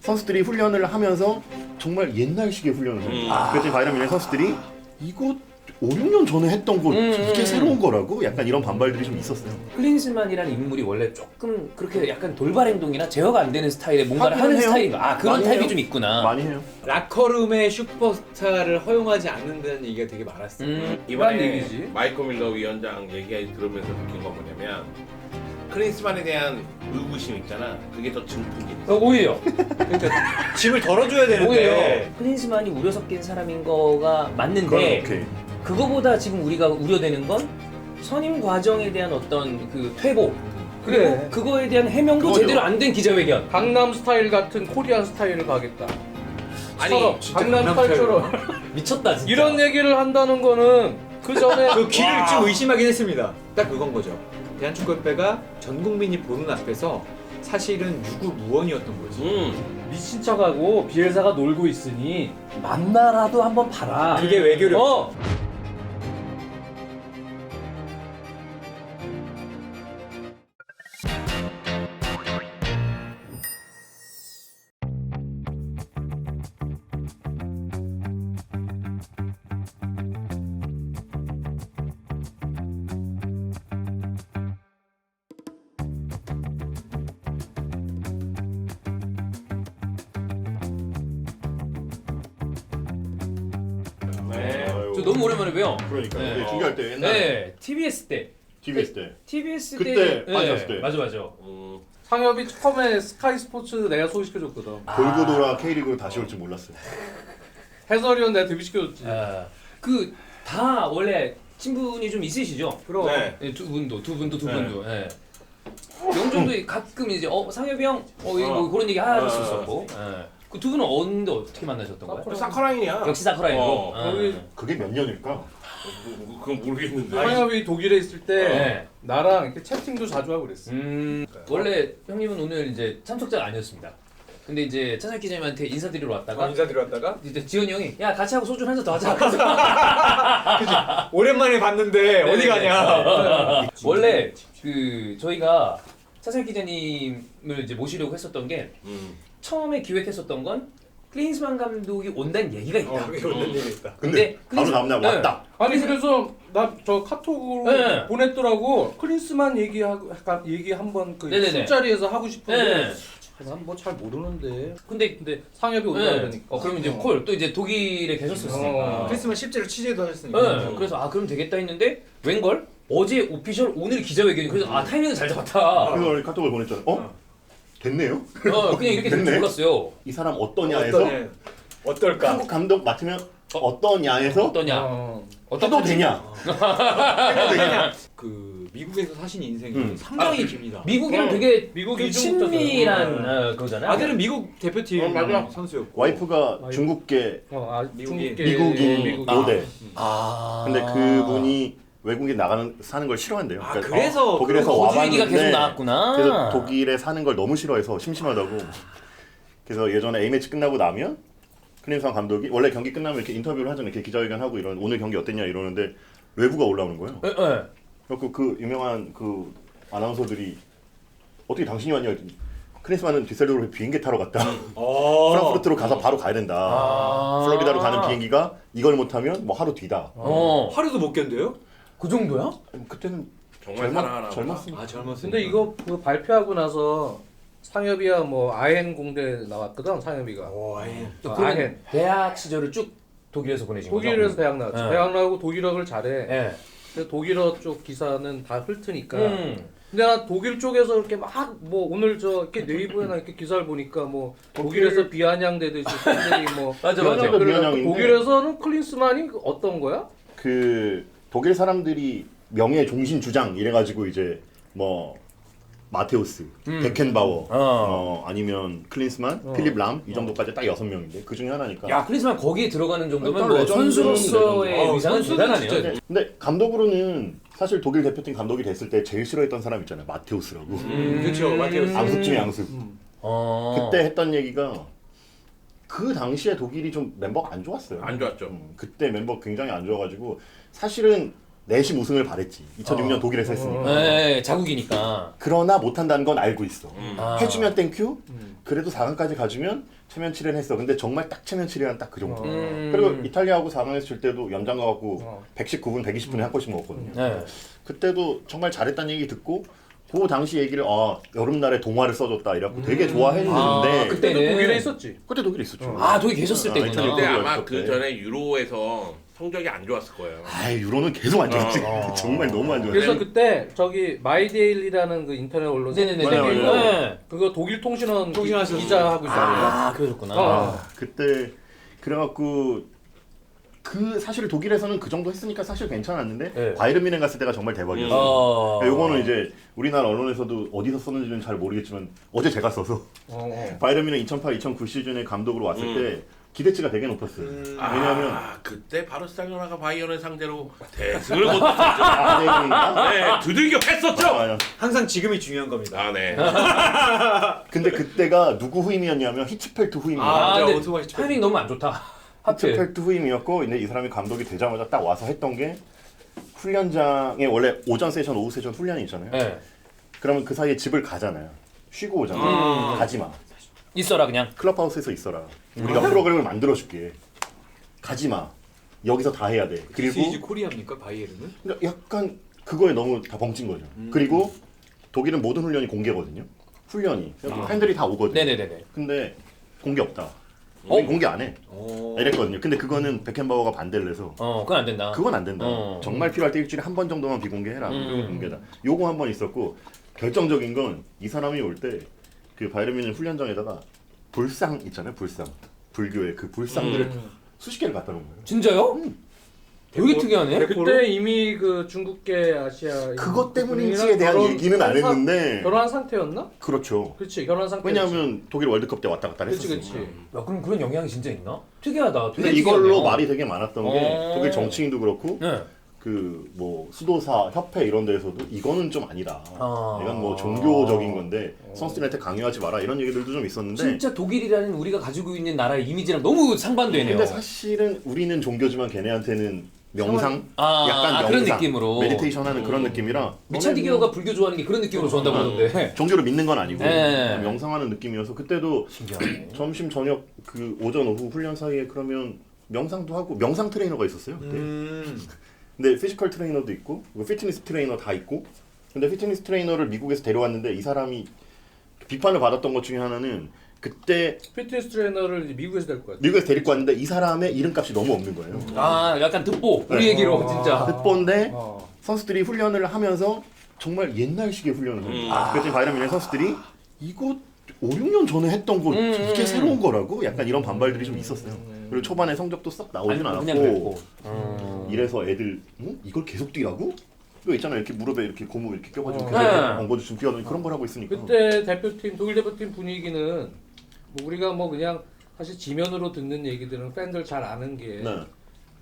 선수들이 훈련을 하면서 정말 옛날식의 훈련을 해요. 그때 바이에른 뮌헨 선수들이 이거 5, 6년 전에 했던 거 이게 새로운 거라고? 약간 이런 반발들이 좀 있었어요. 클린스만이라는 인물이 원래 조금 그렇게 약간 돌발 행동이나 제어가 안 되는 스타일의 뭔가를 하는 해요. 스타일인가? 아, 그런 많이 타입이 해요. 좀 있구나. 많이 해요. 라커룸의 슈퍼스타를 허용하지 않는다는 얘기가 되게 많았어요. 이번에 얘기지? 마이클 밀러 위원장 얘기 들으면서 느낀 건 뭐냐면 클린스만에 대한 의구심 있잖아. 그게 더 증폭이 됐어. 오히려. 그러니까 짐을 덜어줘야 되는데 오히려. 클린스만이 우려 섞인 사람인 거가 맞는데 오케이. 그거보다 지금 우리가 우려되는 건 선임 과정에 대한 어떤 그 퇴보 그리고 그래. 그거에 대한 해명도 그거죠. 제대로 안 된 기자회견. 강남 스타일 같은 코리안 스타일을 가겠다. 아니, 처럼, 강남 스타일처럼 미쳤다 진짜. 이런 얘기를 한다는 거는 그 전에 그 길을 좀 의심하긴 했습니다. 딱 그건 거죠. 대한축구협회가 전 국민이 보는 앞에서 사실은 유구무원이었던 거지. 미친 척하고 비엘사가 놀고 있으니 만나라도 한번 봐라. 그게 외교력. 어. 아유. 저 너무 오랜만에 봬요. 그러니까 네. 우리 중계할 때 옛날에 네, TBS 때. TBS 때 TBS 그때 때. 빠졌을 때. 맞아 맞아. 상엽이 처음에 스카이 스포츠 내가 소개시켜줬거든. 돌고 돌아 K리그로 다시 올 줄 몰랐어요. 해설위원 내가 데뷔시켜줬지. 그 다 원래 친분이 좀 있으시죠? 그럼. 네. 네, 두 분도. 예. 영종도 가끔 이제 상엽이 형 이거 뭐 그런 얘기 할 수 있었고. 그 두 분은 언제 어떻게 만나셨던 거예요? 사커라인이야. 역시 사쿠라이로. 어, 그게 몇 년일까? 그건 모르겠는데. 상엽이 독일에 있을 때 네. 나랑 이렇게 채팅도 자주 하고 그랬어. 원래 형님은 오늘 이제 참석자가 아니었습니다. 근데 이제 차상 기자님한테 인사드리러 왔다가 인사드려 왔다가 이제 지현이 형이 야 같이 하고 소주 한 잔 더 하자. 오랜만에 봤는데 어디 가냐. 원래 그 저희가 차상 기자님을 이제 모시려고 했었던 게 처음에 기획했었던 건 클린스만 감독이 온다는 얘기가 있다. 그게 없는 얘기 있다. 근데 바로 클린스- 다음날 네. 왔다. 아니 그래서 나 저 카톡으로 네. 보냈더라고. 클린스만 얘기하고 약간 얘기 한번 그 네네네. 술자리에서 하고 싶은데 네. 난 뭐 잘 모르는데. 근데 상엽이 온다 네. 그러니까. 그럼 이제 콜 또 이제 독일에 계셨었으니까. 크리스만 실제로 취재도 하셨으니까. 네. 그래서 그럼 되겠다 했는데 웬걸 어제 오피셜 오늘 기자회견이 그래서 타이밍을 잘 잡았다. 그래서 우리 카톡을 보냈잖아. 됐네요? 그냥 이렇게 될 줄 됐네. 몰랐어요. 이 사람 어떠냐에서 어떨까? 한국 감독 맡으면 어떠냐에서 어떠냐? 해도 되냐? 그 미국에서 사신 인생이 음. 상당히 깁니다. 미국이랑 되게 미국 그 이중국자잖아. 친밀한 그거잖아요. 아들은 미국 대표팀 맞아. 선수였고. 와이프가 중국계 미국인. 중국계 미국인 미국인. 모델. 아. 근데 그분이 외국에 사는 걸 싫어한대요. 아, 그러니까 그래서 독일에서 거주 얘기가 와봤는데 계속 나왔구나. 그래서 독일에 사는 걸 너무 싫어해서 심심하다고. 그래서 예전에 A매치 끝나고 나면 클린스만 감독이 원래 경기 끝나면 이렇게 인터뷰를 하잖아요. 이렇게 기자회견하고 이런 오늘 경기 어땠냐 이러는데 외부가 올라오는 거예요. 예. 그래서 그 유명한 그 아나운서들이 어떻게 당신이 왔냐 했더니 클린스만은 디셀도르프 비행기 타러 갔다. 프랑크푸르트로 가서 바로 가야 된다. 플로리다로 가는 비행기가 이걸 못하면 뭐 하루 뒤다. 하루도 못 견뎌요? 그 정도야? 그때는 정말 사랑하나 보다. 젊었으니까. 아 젊었어. 근데 이거 그 발표하고 나서 상엽이야 뭐 아헨 공대 나왔거든 상엽이가. 아예. 아헨. 대학 시절을 쭉 독일에서 보내신 거죠? 독일에서 대학 나왔지. 네. 대학 나오고 독일어를 잘해. 예. 근데 독일어 쪽 기사는 다 훑으니까. 음. 근데 나 독일 쪽에서 이렇게 막 뭐 오늘 저 이렇게 네이버에나 이렇게 기사를 보니까 뭐 독일에서 비아냥대듯이 팬들이 뭐 맞아. 비아냥도 그래갖고 비아냥인데. 독일에서는 클린스만이 어떤 거야? 그 독일 사람들이 명예 종신 주장 이래가지고 이제 뭐 마테우스, 베켄바워, 아니면 클린스만, 필립 람 이 정도까지 딱 6명인데 그 중에 하나니까. 야, 클린스만 거기에 들어가는 정도면 일단 뭐 레전드는 선수로서의 레전드. 위상은 선수는 대단하네요. 진짜 근데 감독으로는 사실 독일 대표팀 감독이 됐을 때 제일 싫어했던 사람 있잖아요. 마테우스라고. 그렇죠. 마테우스. 앙숙 중에 앙숙. 어. 그때 했던 얘기가 그 당시에 독일이 좀 멤버가 안 좋았어요. 안 좋았죠. 그때 멤버 굉장히 안 좋아가지고 사실은 내심 우승을 바랬지. 2006년 독일에서 했으니까. 네, 자국이니까. 그러나 못한다는 건 알고 있어. 아. 해주면 땡큐. 그래도 4강까지 가주면 체면 7연 했어. 근데 정말 딱 체면 7연 딱 그 정도. 그리고 이탈리아하고 4강에서 질 때도 연장 가갖고 119분, 120분에 한 골씩 먹었거든요. 네. 그때도 정말 잘했다는 얘기 듣고 그 당시 얘기를 여름날에 동화를 써줬다 이래갖고 되게 좋아했는데 그때는 독일에 있었지. 그때 독일에 있었죠. 아, 독일 계셨을 때구나. 이탈리아 근데 아마 월드컵 그 때. 전에 유로에서 성적이 안 좋았을 거예요. 유로는 계속 안 좋았지. 정말 너무 안 좋았지. 그래서 그때 저기 마이데일리라는 그 인터넷 언론 네네네. 맞아요. 그거 독일 통신원 통신하셨어요. 기자하고 있어요. 아, 그러셨구나. 그때 그래갖고 그 사실 독일에서는 그 정도 했으니까 사실 괜찮았는데 네. 바이에른 뮌헨 갔을 때가 정말 대박이었어요. 어. 요거는 이제 우리나라 언론에서도 어디서 썼는지는 잘 모르겠지만 어제 제가 써서 바이에른 뮌헨 2008-2009 시즌에 감독으로 왔을 때 기대치가 되게 높았어요. 왜냐하면 그때 바르셀로나가 바이에른 상대로 대승을 거뒀었죠. 아, 네, 두들겨 팼었죠. 항상 지금이 중요한 겁니다. 아, 네. 근데 그때가 누구 후임이었냐면 히츠펠트 후임이었어요. 아, 근데 오토바이 집회. 타이밍 너무 안 좋다. 하필. 히츠펠트 후임이었고 근데 이 사람이 감독이 되자마자 딱 와서 했던 게 훈련장에 원래 오전 세션, 오후 세션 훈련이 있잖아요. 네. 그러면 그 사이에 집을 가잖아요. 쉬고 오잖아요. 가지 마. 있어라 그냥. 클럽하우스에서 있어라. 우리가 프로그램을 만들어줄게. 가지 마. 여기서 다 해야 돼. 그리고 시리즈 코리아입니까 바이에른은? 그러니까 약간 그거에 너무 다 벙찐 거죠. 그리고 독일은 모든 훈련이 공개거든요. 훈련이 팬들이 다 오거든요. 네네네네. 근데 공개 없다. 공개 안 해. 이랬거든요. 근데 그거는 베켄바워가 반대를 해서 그건 안 된다. 그건 안 된다. 어. 정말 필요할 때 일주일에 한 번 정도만 비공개해라. 그리고 공개다. 요거 한 번 있었고 결정적인 건 이 사람이 올 때 그 바이에른 뮌헨 훈련장에다가 불상 있잖아요. 불상. 불교의 그 불상들을 수십 개를 갖다 놓은 거예요. 진짜요? 되게 특이하네. 그때 이미 그 중국계 아시아 그것 때문인지에 대한 얘기는 안 했는데 결혼한 상태였나? 그렇죠. 그렇지 결혼한 상태. 왜냐하면 독일 월드컵 때 왔다 갔다 그렇지 했었으니까. 그렇지. 야, 그럼 그런 영향이 진짜 있나? 특이하다. 되게 근데 이걸로 특이하네요. 말이 되게 많았던 게 독일 정치인도 그렇고 네. 그 뭐 수도사 협회 이런 데에서도 이거는 좀 아니다. 아. 이건 뭐 종교적인 건데 선수들한테 강요하지 마라 이런 얘기들도 좀 있었는데. 진짜 독일이라는 우리가 가지고 있는 나라의 이미지랑 너무 상반되네요. 근데 사실은 우리는 종교지만 걔네한테는 명상, 아, 약간 그런 명상, 느낌으로. 메디테이션하는 그런 느낌이라. 미차디기어가 불교 좋아하는 게 그런 느낌으로 좋아한다고 하던데. 종교를 믿는 건 아니고 네. 명상하는 느낌이어서 그때도 신기하네. 점심 저녁 그 오전 오후 훈련 사이에 그러면 명상도 하고 명상 트레이너가 있었어요 그때. 근데 피지컬 트레이너도 있고 피트니스 트레이너 다 있고. 근데 피트니스 트레이너를 미국에서 데려왔는데 이 사람이 비판을 받았던 것 중에 하나는 그때 피트니스 트레이너를 이제 미국에서 데리고 왔지. 미국에서 데리고 왔는데 이 사람의 이름값이 너무 없는 거예요. 아, 약간 듣보. 우리 얘기로 진짜. 흑본데 선수들이 훈련을 하면서 정말 옛날식의 훈련을 합니다. 그랬더니 바이에른 뮌헨 선수들이 이거 5, 6년 전에 했던 거 이게 새로운 거라고? 약간 이런 반발들이 좀 있었어요. 그리고 초반에 성적도 썩 나오진 아니, 않았고 그냥 그랬고. 이래서 애들 이걸 계속 뛰라고? 이거 있잖아요. 이렇게 무릎에 이렇게 고무 이렇게 껴가지고 계속 네. 엉거주춤 뛰어다니 그런 걸 하고 있으니까. 그때 대표팀 독일 대표팀 분위기는 뭐 우리가 뭐 그냥 사실 지면으로 듣는 얘기들은 팬들 잘 아는 게 네.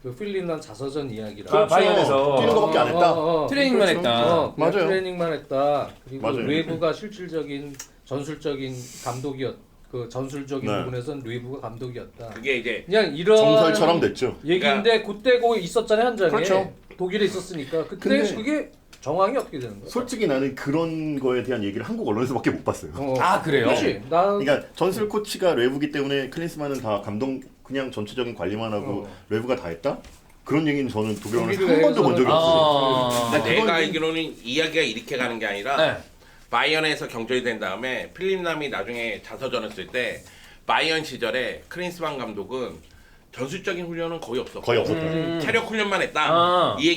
그 필린란 자서전 이야기라. 아, 바이에른에서 뛰는 거밖에 안 했다. 트레이닝만 그렇죠. 했다. 그냥 맞아요. 트레이닝만 했다. 그리고 맞아요. 뇌부가 실질적인 전술적인 감독이었. 그 전술적인 네. 부분에서는 뇌부가 감독이었다. 그게 이제 그냥 이런 정설처럼 됐죠. 얘기인데 그때 거 있었잖아요 현장에. 그렇죠. 독일에 있었으니까 그때 근데 그게 정황이 어떻게 되는 거야? 솔직히 나는 그런 거에 대한 얘기를 한국 언론에서밖에 못 봤어요. 아, 그래요? 그렇지. 나 그러니까 전술 코치가 레브기 때문에 클린스만은 다 감독 그냥 전체적인 관리만 하고 레브가 다 했다? 그런 얘기는 저는 독일 언론에서 한 번도 본 적이 없어요. 아. 근데 그건 내가 좀- 알기로는 이야기가 이렇게 가는 게 아니라 네. 바이언에서 경절이 된 다음에 필립람이 나중에 자서전을 쓸 때 바이언 시절에 크린스만 감독은 전술적인 훈련은 거의 없었고 거의 없었다. 체력 훈련만 했다. 아. 이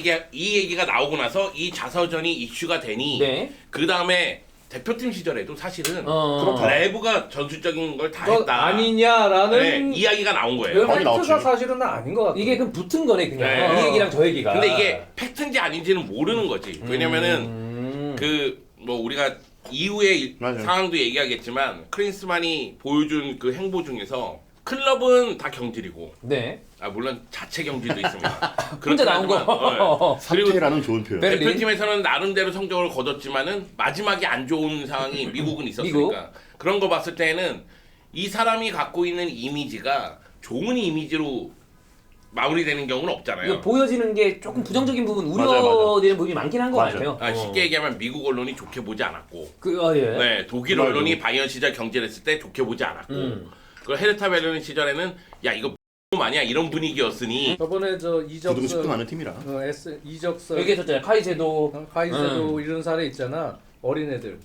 얘기가 나오고 나서 이 자서전이 이슈가 되니 네. 그 다음에 대표팀 시절에도 사실은 어. 레브가 전술적인 걸 다 너 했다. 아니냐라는 네, 이야기가 나온 거예요. 그 많이 팩트가 나왔지. 사실은 아닌 것 같아. 이게 그럼 붙은 거네 그냥. 네. 이 얘기랑 저 얘기가. 근데 이게 팩트인지 아닌지는 모르는 거지. 왜냐면은 음. 그 뭐 우리가 이후의 맞아요. 상황도 얘기하겠지만 크린스만이 보여준 그 행보 중에서 클럽은 다 경질이고 네. 아 물론 자체 경질도 있습니다. 혼자 나온 거. 그리고 사태라는 좋은 표현. 베를린? 대표팀에서는 나름대로 성적을 거뒀지만은 마지막에 안 좋은 상황이 미국은 있었으니까 미국? 그런 거 봤을 때는 이 사람이 갖고 있는 이미지가 좋은 이미지로 마무리되는 경우는 이거 없잖아요. 보여지는 게 조금 부정적인 부분, 맞아요, 우려되는 부분이 많긴 한 것 맞아요. 같아요. 쉽게 얘기하면 미국 언론이 좋게 보지 않았고, 예. 네, 독일 맞아요. 언론이 바이언 시절 경제를 했을 때 좋게 보지 않았고, 그 헤르타 베르린 시절에는 야 이거 아니야 이런 분위기였으니 저번에 저 부둥 싶도 이적설 많은 팀이라. 이적설 얘기했었잖아요. 카이제도. 카이세도 이런 사례 있잖아. 어린애들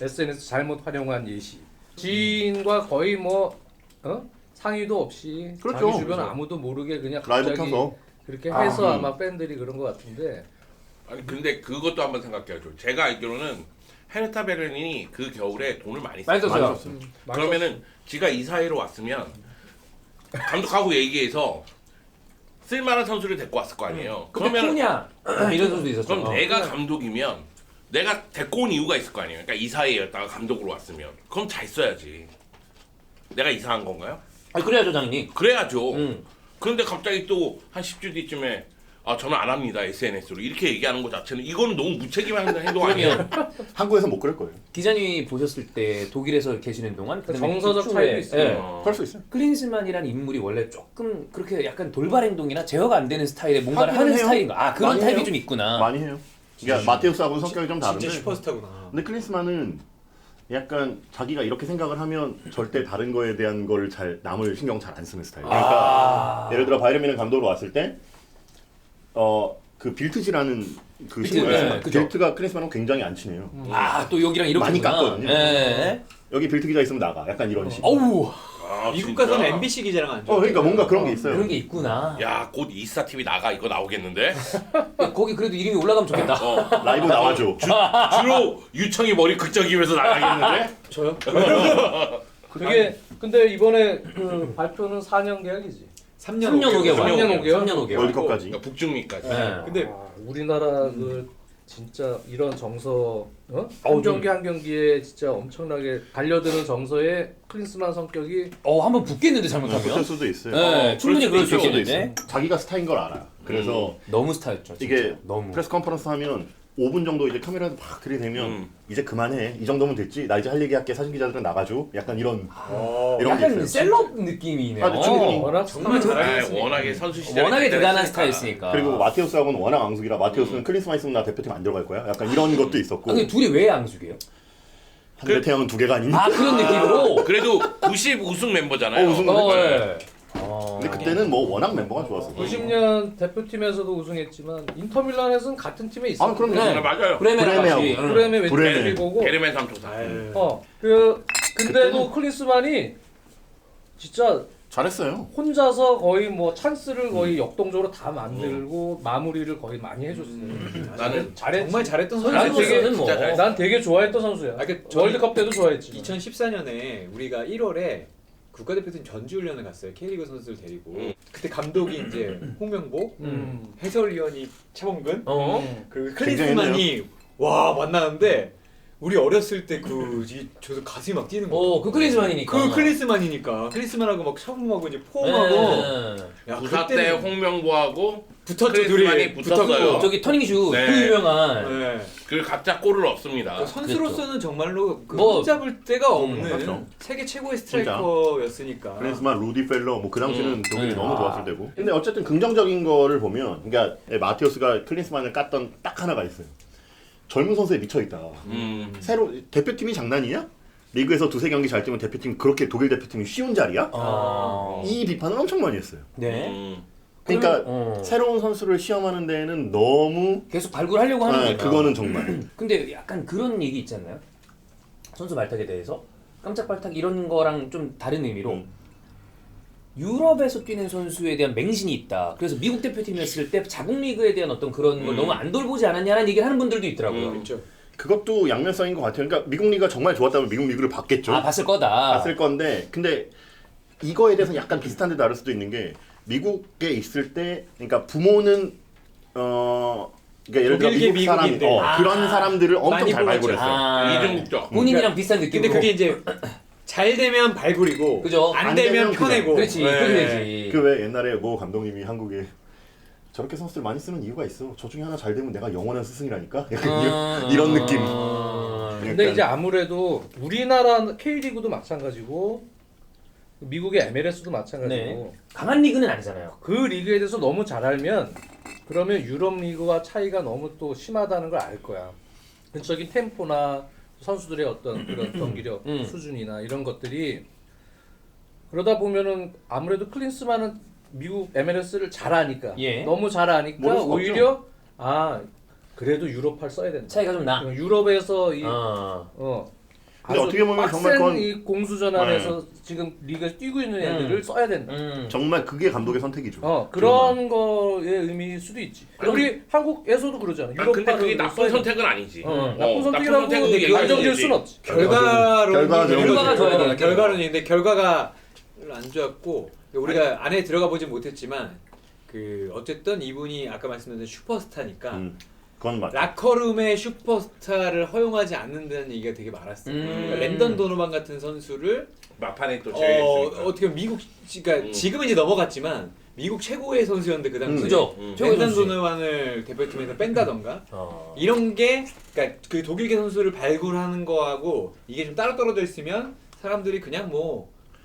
SNS 잘못 활용한 예시. 지인과 거의 뭐 상의도 없이 그렇죠. 자기 주변 그렇죠. 아무도 모르게 그냥 라이브 갑자기 켜서. 그렇게 해서 아마 팬들이 그런 것 같은데. 아니 근데 그것도 한번 생각해야죠. 제가 알기로는 헤르타 베르린이 그 겨울에 돈을 많이 썼어요. 많이 많이 썼어요. 썼어요. 그러면은 지가 이사회로 왔으면 감독하고 얘기해서 쓸만한 선수를 데리고 왔을 거 아니에요. 그때 그러면 푸냐 이런 선수도 있었죠. 그럼 내가 감독이면 내가 데리고 온 이유가 있을 거 아니에요. 그러니까 이사회였다가 감독으로 왔으면 그럼 잘 써야지. 내가 이상한 건가요? 아니 그래야죠, 당연히. 그래야죠. 그런데 갑자기 또 한 10주 뒤쯤에 아 저는 안 합니다 SNS로 이렇게 얘기하는 것 자체는 이거는 너무 무책임한 행동 아니에요? 한국에서 못 그럴 거예요. 기자님이 보셨을 때 독일에서 계시는 동안 그다음에 정서적 그 차이도 추후에, 있어요. 그럴 수 있어요. 클린스만이라는 인물이 원래 조금 그렇게 약간 돌발 행동이나 제어가 안 되는 스타일의 뭔가를 하기는 하는 해요. 스타일인가? 그런 많이 타입이 해요. 좀 있구나. 많이 해요. 그러니까 마테우스하고는 성격이 좀 다른데. 진짜 슈퍼스타구나. 근데 클린스만은 약간 자기가 이렇게 생각을 하면 절대 다른 거에 대한 걸 잘 남을 신경 잘 안 쓰는 스타일. 그러니까 예를 들어 바이에른 감독으로 왔을 때 그 빌트지라는 그 빌트, 신문이 있어요. 네, 그죠. 빌트가 클린스만하고 굉장히 안 친해요. 또 여기랑 이렇게 많이 깠거든요. 예. 여기 빌트 기자 있으면 나가. 약간 이런 식. 어우, 아, 미국 진짜? 가서는 MBC 기자랑 안 줘. 그러니까 뭔가 그런 게 있어요. 그런 게 있구나. 야, 곧 이스타 TV 나가 이거 나오겠는데? 거기 그래도 이름이 올라가면 좋겠다. 라이브 나와줘. 주로 유청이 머리 극적이면서 나가겠는데? 저요? 그게 근데 이번에 그 발표는 4년 계약이지. 3년 5개월. 3년 5개월? 3년 5개월. 월드컵까지. 그러니까 북중미까지. 네. 근데 우리나라 그 진짜 이런 정서 한 경기 한 경기에 진짜 엄청나게 달려드는 정서에 클린스만 성격이 한번 붙겠는데 붙을 잘못하면. 수도 있어요. 네, 충분히 그럴 수 수도 있겠는데. 있어요. 자기가 스타인 걸 알아. 그래서 너무 스타였죠. 진짜. 이게 너무. 프레스 컨퍼런스 하면 5분 정도 이제 카메라 막 들이대면 이제 그만해. 이 정도면 됐지. 나 이제 할 얘기 할게. 사진 기자들은 나가줘. 약간 이런 이런 게 약간 있어요. 셀럽 느낌이네요. 아, 충분히. 워낙 정말 스타일. 잘하겠으니까. 워낙에 선수 시절에 워낙에 그때는 대단한 했으니까. 스타였으니까. 그리고 마테우스하고는 워낙 앙숙이라 마테우스는 클린스만 있으면 나 대표팀 안 들어갈 거야. 약간 이런 것도 있었고. 근데 둘이 왜 앙숙이에요? 한대 태양은 두 개가 아니니까. 그런 느낌으로. 그래도 90 우승 멤버잖아요. 우승 예. 근데 그때는 뭐 워낙 멤버가 좋았어. 90년 대표팀에서도 우승했지만 인터밀란에서는 같은 팀에 있어. 아, 그럼요. 네, 맞아요. 브레멘하고 같이. 브레멘하고. 브레멘 왼쪽 브레멘. 그리고고. 게르멘 삼총사. 근데도 클린스만이 진짜 잘했어요. 혼자서 거의 뭐 찬스를 거의 역동적으로 다 만들고 마무리를 거의 많이 해줬어요. 나는 잘했지. 정말 잘했던 난 되게 선수로서는 뭐. 진짜 잘했어. 난 되게 좋아했던 선수야. 월드컵 때도 좋아했지. 2014년에 우리가 1월에 국가대표팀 전지훈련을 갔어요. K리그 선수들 데리고. 그때 감독이 이제 홍명보, 해설위원이 차범근, 그리고 클린스만이 와 만나는데 우리 어렸을 때 저도 가슴이 막 뛰는 거. 그 클린스만이니까. 그 클린스만이니까 클린스만하고 막 차범하고 이제 포옹하고. 야, 부사 때 그때는 홍명보하고 붙었죠, 클린스만이 둘이. 붙었어요. 저기 터닝슈 네. 그 유명한. 네. 그 각자 골을 얻습니다. 그 선수로서는 정말로 그 뭐, 흠잡을 데가 없는 그렇죠. 세계 최고의 진짜. 스트라이커였으니까. 클린스만, 루디 펠러 뭐 그 당시는 독일이 네. 너무 좋았을 때고. 근데 어쨌든 긍정적인 거를 보면 그러니까 마테우스가 클린스만을 깠던 딱 하나가 있어요. 젊은 선수에 미쳐 있다. 새로 대표팀이 장난이야? 리그에서 두세 경기 잘 뛰면 대표팀 그렇게 독일 대표팀이 쉬운 자리야? 이 비판을 엄청 많이 했어요. 네. 그러니까 그러면, 새로운 선수를 시험하는 데에는 너무 계속 발굴하려고 하는 거예요. 그거는 정말 근데 약간 그런 얘기 있지 않나요? 선수 발탁에 대해서 깜짝 발탁 이런 거랑 좀 다른 의미로 유럽에서 뛰는 선수에 대한 맹신이 있다. 그래서 미국 대표팀이었을 때 자국 리그에 대한 어떤 그런 걸 너무 안 돌보지 않았냐는 얘기를 하는 분들도 있더라고요. 그렇죠. 그것도 양면성인 것 같아요. 그러니까 미국 리그가 정말 좋았다면 미국 리그를 봤겠죠. 봤을 거다. 봤을 건데 근데 이거에 대해서 약간 비슷한데 다를 수도 있는 게 미국에 있을 때 그러니까 부모는 그러니까 예를 들어 독일계 미국 사람 미국인들. 그런 사람들을 엄청 많이 잘 뽑았죠. 발굴했어요. 이중국적. 본인이랑 비슷한 느낌으로. 근데 그게 이제 잘 되면 발굴이고 그죠. 안 되면 펴내고. 그렇지. 네. 그렇게 되지. 그 왜 옛날에 뭐 감독님이 한국에 저렇게 선수들 많이 쓰는 이유가 있어. 저 중에 하나 잘 되면 내가 영원한 스승이라니까. 약간 이런 느낌. 근데 그러니까 이제 아무래도 우리나라 K리그도 마찬가지고 미국의 MLS도 마찬가지고 네. 강한 리그는 아니잖아요. 그 리그에 대해서 너무 잘 알면 그러면 유럽 리그와 차이가 너무 또 심하다는 걸 알 거야. 전적인 템포나 선수들의 어떤 그런 경기력 수준이나 이런 것들이 그러다 보면은 아무래도 클린스만은 미국 MLS를 잘 아니까 예. 너무 잘 아니까 모를 수가 오히려 그래도 유럽팔 써야 된다. 차이가 좀 나. 유럽에서 이 근데 어떻게 보면 정말 빡센 그건 이 공수전 안에서 지금 리그에서 뛰고 있는 애들을 써야 된다. 정말 그게 감독의 선택이죠. 그런 거의 의미일 수도 있지. 우리 한국에서도 그러잖아. 아, 근데 그게 유럽파를 나쁜 써야 선택은 아니지. 나쁜 선택이라고 얘기할 결정질 수 수는 없지. 결과가 결과가 좋아야 되니까. 결과론인데 결과가 별로 안 좋았고 우리가 안에 들어가 보진 못했지만 그 어쨌든 이분이 아까 말씀드린 슈퍼스타니까 그건 맞죠. 라커룸의 슈퍼스타를 허용하지 않는다는 얘기가 되게 많았어요. 그러니까 랜던 도노반 같은 선수를 막판에 또 제외했으니까. 어떻게 보면 미국 그러니까 지금은 이제 넘어갔지만 미국 최고의 선수였는데 그 당시에 그죠? 랜던 도노반을 대표팀에서 뺀다던가 이런 게 그러니까 그 독일계 선수를 발굴하는 거하고 이게 좀 따로 떨어져 있으면 사람들이 그냥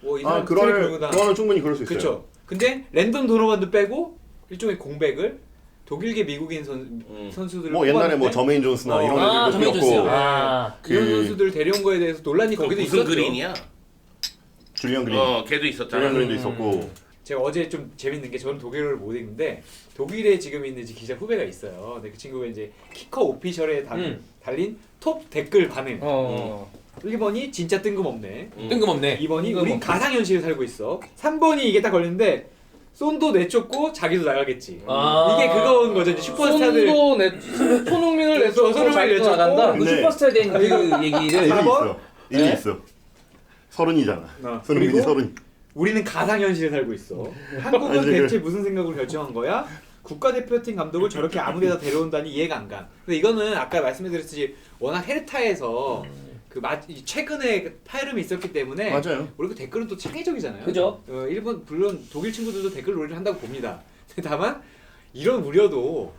이 사람 그거는 충분히 그럴 수 있어요. 그렇죠. 근데 랜던 도노반도 빼고 일종의 공백을 독일계 미국인 선수들을 뭐 옛날에 뽑았는데 저메인 존스나 이런 애들도 저메인 뛰었고 존스. 이런 선수들을 데려온 거에 대해서 논란이 거기도 무슨 있었죠. 그린이야? 줄리안 그린, 걔도 있었잖아. 줄리안 그린도 있었고 제가 어제 좀 재밌는 게 저는 독일어를 못 읽는데 독일에 지금 있는 이제 기자 후배가 있어요. 근데 그 친구가 이제 키커 오피셜에 달린 톱 댓글 반응. 1번이 진짜 뜬금없네. 뜬금없네. 2번이 우린 가상현실에 살고 있어. 3번이 이게 딱 걸리는데 손도 내쫓고 자기도 나가겠지. 이게 그거인 거죠. 이제 슈퍼스타들. 손흥민을 내서 손흥민을 자기도 나간다. 그 근데- 슈퍼스타 된 그 얘기를 일리 4번? 있어. 일리 있어. 서른이잖아. 손흥민이 그리고 서른. 우리는 가상현실에 살고 있어. 한국은 아니, 대체 무슨 생각으로 결정한 거야? 국가대표팀 감독을 저렇게 아무 데나 데려온다니 이해가 안 가. 근데 이거는 아까 말씀드렸듯이 워낙 헤르타에서 최근에 그 파열음이 있었기 때문에 맞아요. 우리 그 댓글은 또 창의적이잖아요. 그죠? 일본 물론 독일 친구들도 댓글 놀이를 한다고 봅니다. 다만 이런 우려도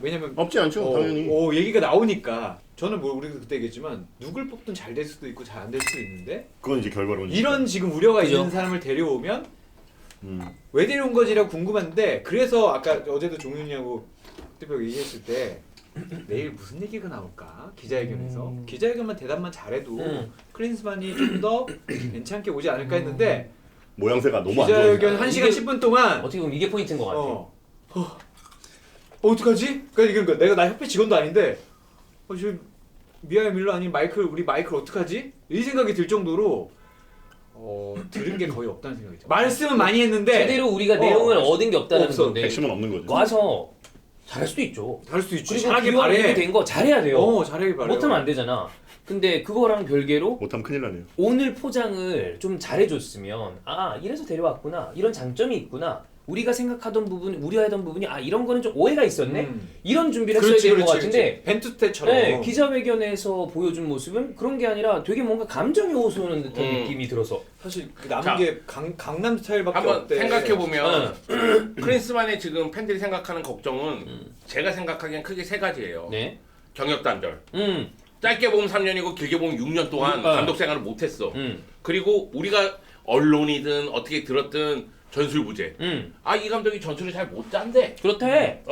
왜냐면 없지 않죠, 당연히. 얘기가 나오니까 저는 뭐 우리도 그때 얘기했지만 누굴 뽑든 잘 될 수도 있고 잘 안 될 수도 있는데 그건 이제 결과론이죠. 이런 지금 우려가 그죠? 있는 사람을 데려오면 왜 데려온 거지라고 궁금한데 그래서 아까 어제도 종윤이하고 대표 얘기했을 때 내일 무슨 얘기가 나올까 기자회견에서 기자회견만 대답만 잘해도 클린스만이 좀 더 괜찮게 오지 않을까 했는데 모양새가 너무 안 기자회견 좋아요. 1시간 10분 동안 어떻게 보면 이게 포인트인 것 같아. 어떡하지? 그러니까 내가 나 협회 직원도 아닌데 지금 미아야 밀러 아닌 우리 마이클 어떡하지? 이 생각이 들 정도로 들은 게 거의 없다는 생각이 들어요. 말씀은 많이 했는데 제대로 우리가 내용을 얻은 게 없다는 없어. 건데 핵심은 없는 거죠. 와서 잘할 수도 있죠. 다를 수도 있지. 그리고 잘하길 기왕 바래. 이렇게 된거 잘해야 돼요. 잘하길 바래. 못하면 안 되잖아. 근데 그거랑 별개로 못하면 큰일 나네요. 오늘 포장을 좀 잘해줬으면 이래서 데려왔구나, 이런 장점이 있구나, 우리가 생각하던 부분, 우려하던 부분이 이런 거는 좀 오해가 있었네, 이런 준비를 했어야 되는 것 같은데 벤투 때처럼 네, 기자회견에서 보여준 모습은 그런 게 아니라 되게 뭔가 감정이 호소하는 듯한 느낌이 들어서 사실 남은 자, 게 강남 스타일밖에 한번 없대. 생각해보면 클린스만의 지금 팬들이 생각하는 걱정은 제가 생각하기엔 크게 세 가지예요. 네, 경력 단절. 짧게 보면 3년이고 길게 보면 6년 동안 감독 생활을 못했어. 그리고 우리가 언론이든 어떻게 들었든 전술부재. 이 감독이 전술을 잘 못 짠대. 그렇대.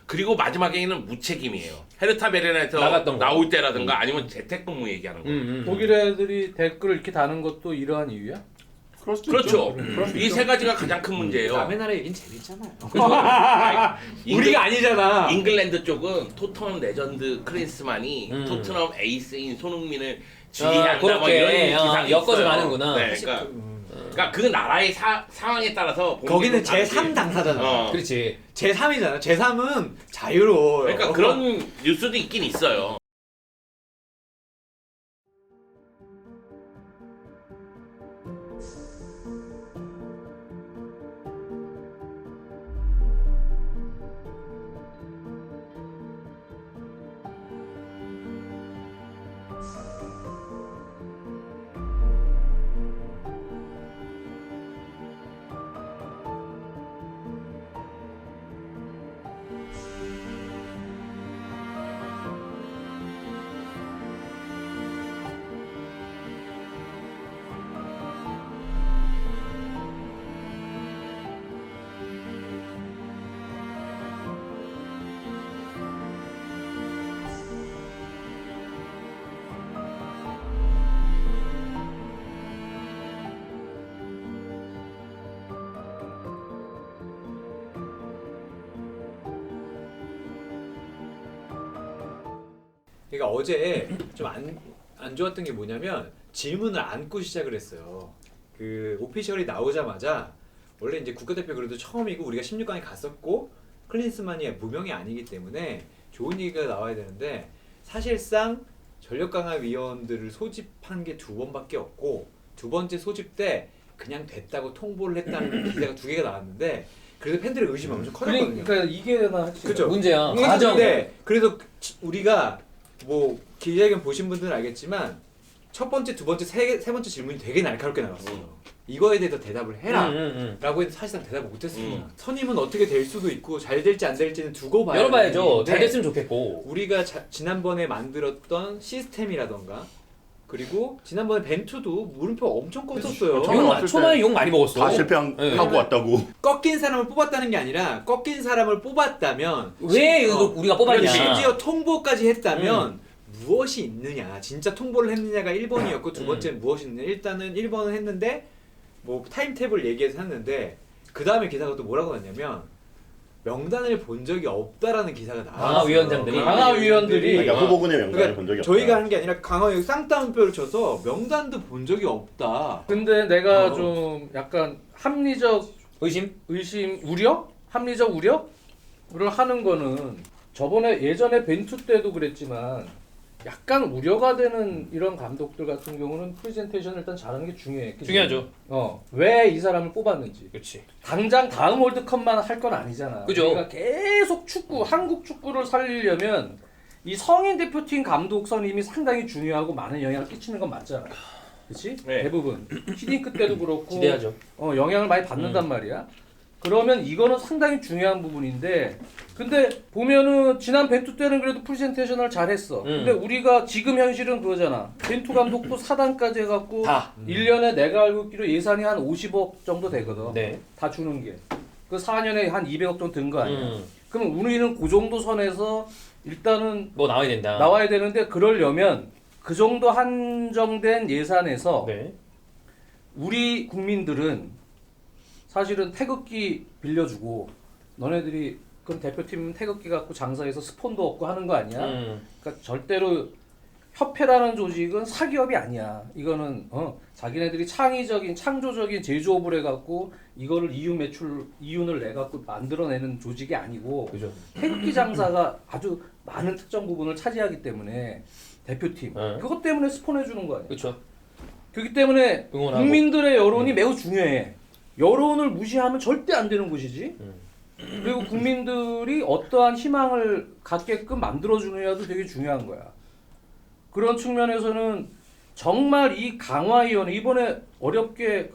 그리고 마지막에는 무책임이에요. 헤르타 베르나에서 나갔던 거. 나올 때라든가 아니면 재택근무 얘기하는 거. 독일 애들이 댓글을 이렇게 다는 것도 이러한 이유야? 그럴 수도 그렇죠. 있죠. 이 세 가지가 가장 큰 문제예요. 남의 나라 얘기는 재밌잖아요. 우리가 아니잖아. 잉글랜드 쪽은 토트넘 레전드 클린스만이 토트넘 에이스인 손흥민을 지휘한다 뭐 그렇게 이런 기사가 엮어서 있어요. 가는구나. 네, 그러니까 그 나라의 상황에 따라서 거기는 공격이 제3 당사잖아. 그렇지. 제3이잖아. 제3은 자유로워. 그러니까 그런 뉴스도 있긴 있어요. 그러니까 어제 좀 안 좋았던 게 뭐냐면 질문을 안고 시작을 했어요. 그 오피셜이 나오자마자 원래 이제 국가대표 그래도 처음이고 우리가 16강에 갔었고 클린스만이 무명이 아니기 때문에 좋은 얘기가 나와야 되는데 사실상 전력 강화 위원들을 소집한 게 2번밖에 없고 두 번째 소집 때 그냥 됐다고 통보를 했다는 기사가 2개가 나왔는데 그래서 팬들의 의심이 엄청 커졌거든요. 그러니까 이게 그렇죠. 문제야. 과정. 근데 그래서 우리가 뭐 기자회견 보신 분들은 알겠지만 첫 번째, 두 번째, 세 번째 질문이 되게 날카롭게 나왔어요. 이거에 대해서 대답을 해라 라고 해도 사실상 대답을 못했습니다. 선임은 어떻게 될 수도 있고 잘 될지 안 될지는 두고 봐야 열어봐야죠. 되는데 잘 됐으면 좋겠고. 우리가 지난번에 만들었던 시스템이라던가 그리고 지난번에 벤투도 물음표 엄청 껐었어요. 초반에 욕 많이 먹었어. 다 실패하고 네. 왔다고. 꺾인 사람을 뽑았다는 게 아니라 꺾인 사람을 뽑았다면 왜 우리가 뽑았냐. 심지어 통보까지 했다면 무엇이 있느냐 진짜 통보를 했느냐가 1번이었고 두 번째는 무엇이 있느냐 일단은 1번은 했는데 뭐 타임테이블 얘기해서 했는데 그 다음에 기사가 또 뭐라고 났냐면 명단을 본 적이 없다라는 기사가 나왔어요. 강화 위원장들이. 강화 위원들이 그러니까 후보군의 명단을 그러니까 본 적이 없다. 저희가 하는 게 아니라 강화에 쌍따옴표를 쳐서 명단도 본 적이 없다. 근데 내가 좀 약간 합리적 의심? 우려? 합리적 우려를 하는 거는 저번에 예전에 벤투 때도 그랬지만 약간 우려가 되는 이런 감독들 같은 경우는 프레젠테이션을 일단 잘하는 게 중요해. 그치? 중요하죠. 왜 이 사람을 뽑았는지. 그렇지. 당장 다음 월드컵만 할 건 아니잖아. 그죠. 우리가 계속 한국 축구를 살리려면 이 성인 대표팀 감독 선임이 상당히 중요하고 많은 영향을 끼치는 건 맞잖아. 그렇지? 네. 대부분. 히딩크 때도 그렇고 기대하죠. 영향을 많이 받는단 말이야. 그러면 이거는 상당히 중요한 부분인데 근데 보면은 지난 벤투 때는 그래도 프레젠테이션을 잘했어. 근데 우리가 지금 현실은 그러잖아. 벤투 감독도 사단까지 해갖고 다. 1년에 내가 알고 있기로 예산이 한 50억 정도 되거든. 네. 다 주는 게. 그 4년에 한 200억 정도 든 거 아니야. 그럼 우리는 그 정도 선에서 일단은 뭐 나와야 된다. 나와야 되는데 그러려면 그 정도 한정된 예산에서 네. 우리 국민들은 사실은 태극기 빌려주고 너네들이 그럼 대표팀은 태극기 갖고 장사해서 스폰도 얻고 하는 거 아니야? 그러니까 절대로 협회라는 조직은 사기업이 아니야. 이거는 자기네들이 창의적인 창조적인 제조업을 해갖고 이거를 이윤을 내갖고 만들어내는 조직이 아니고 그죠. 태극기 장사가 아주 많은 특정 부분을 차지하기 때문에 대표팀 그것 때문에 스폰해주는 거 아니야. 그렇죠. 그렇기 때문에 응원하고. 국민들의 여론이 매우 중요해. 여론을 무시하면 절대 안 되는 것이지. 그리고 국민들이 어떠한 희망을 갖게끔 만들어주느냐도 되게 중요한 거야. 그런 측면에서는 정말 이 강화위원 이번에 어렵게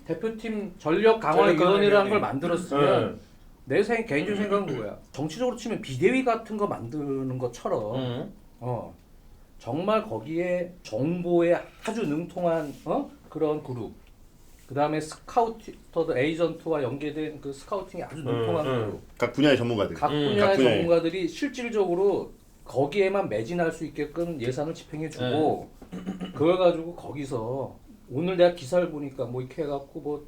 대표팀 전력 강화위원이라는 걸 만들었으면 내 개인적인 생각은 그거야. 정치적으로 치면 비대위 같은 거 만드는 것처럼 정말 거기에 정보에 아주 능통한 그런 그룹 그 다음에 스카우터들 에이전트와 연계된 그 스카우팅이 아주 능통한 그룹 각 분야의 전문가들. 각 분야의 전문가들이 실질적으로 거기에만 매진할 수 있게끔 예산을 집행해주고 그걸 가지고 거기서 오늘 내가 기사를 보니까 뭐 이렇게 해갖고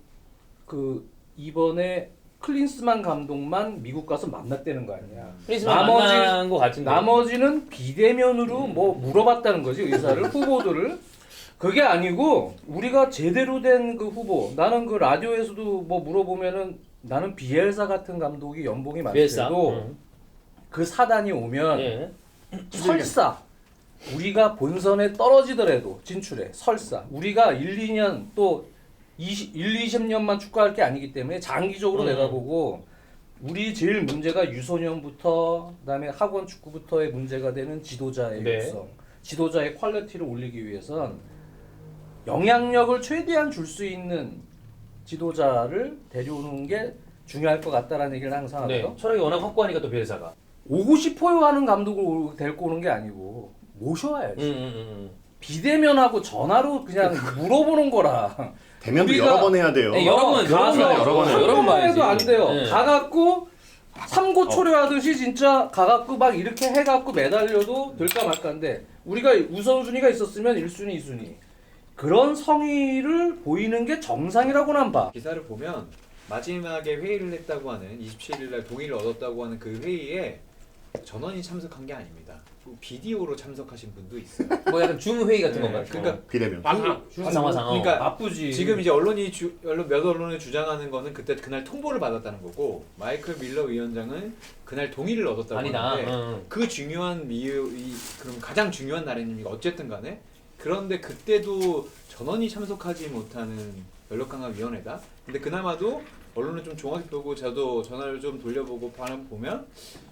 이번에 클린스만 감독만 미국 가서 만났다는 거 아니야. 클린스만 만난 거 같은데. 나머지는 비대면으로 뭐 물어봤다는 거지 의사를 후보들을. 그게 아니고 우리가 제대로 된 그 후보 나는 그 라디오에서도 뭐 물어보면은 나는 비엘사 같은 감독이 연봉이 많대도 그 사단이 오면 설사 우리가 본선에 떨어지더라도 진출해 설사 우리가 1, 2년 또 20년만 축구할 게 아니기 때문에 장기적으로 내다보고 우리 제일 문제가 유소년부터 그다음에 학원 축구부터의 문제가 되는 지도자의 육성 지도자의 퀄리티를 올리기 위해선 영향력을 최대한 줄 수 있는 지도자를 데려오는 게 중요할 것 같다라는 얘기를 항상 하거든요. 철학이 워낙 확고하니까 또 비엘사가. 오고 싶어요 하는 감독을 데리고 오는 게 아니고 모셔와야지. 비대면하고 전화로 그냥 물어보는 거라. 대면도 여러 번 해야 돼요. 네, 여러 번 여러 번 해도 안 돼요. 가갖고 삼고초려하듯이 진짜 가갖고 막 이렇게 해갖고 매달려도 될까 말까인데 우리가 우선순위가 있었으면 1순위, 2순위 그런 성의를 보이는 게 정상이라고 난 봐. 기사를 보면 마지막에 회의를 했다고 하는 27일 날 동의를 얻었다고 하는 그 회의에 전원이 참석한 게 아닙니다. 비디오로 참석하신 분도 있어요. 뭐 약간 줌 회의 같은 건가요? 그러니까 비대면. 화상. 그러니까 나쁘지. 지금 이제 몇 언론이 주장하는 거는 그날 통보를 받았다는 거고 마이클 밀러 위원장은 그날 동의를 얻었다고 아니다. 하는데 그 중요한 그럼 가장 중요한 날입니까? 어쨌든 간에 그런데 그때도 전원이 참석하지 못하는 연락강화위원회다. 근데 그나마도 언론을 좀 종합해 보고 저도 전화를 좀 돌려보고 보면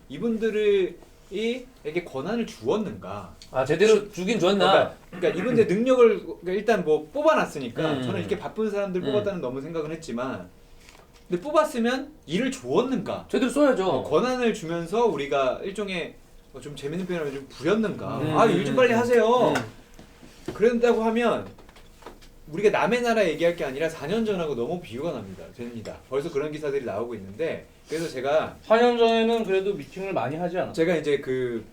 이분들이 에게 권한을 주었는가? 아 제대로 주긴 줬나? 그러니까 이분들 능력을 그러니까 일단 뭐 뽑아놨으니까 저는 이렇게 바쁜 사람들 뽑았다는 너무 생각은 했지만 근데 뽑았으면 일을 주었는가? 제대로 써야죠. 권한을 주면서 우리가 일종의 좀 재밌는 표현을 좀 부렸는가? 일 좀 빨리 하세요. 그런다고 하면 우리가 남의 나라 얘기할 게 아니라 4년 전하고 너무 비교가 됩니다. 벌써 그런 기사들이 나오고 있는데 그래서 제가 4년 전에는 그래도 미팅을 많이 하지 않았어요. 제가 이제 그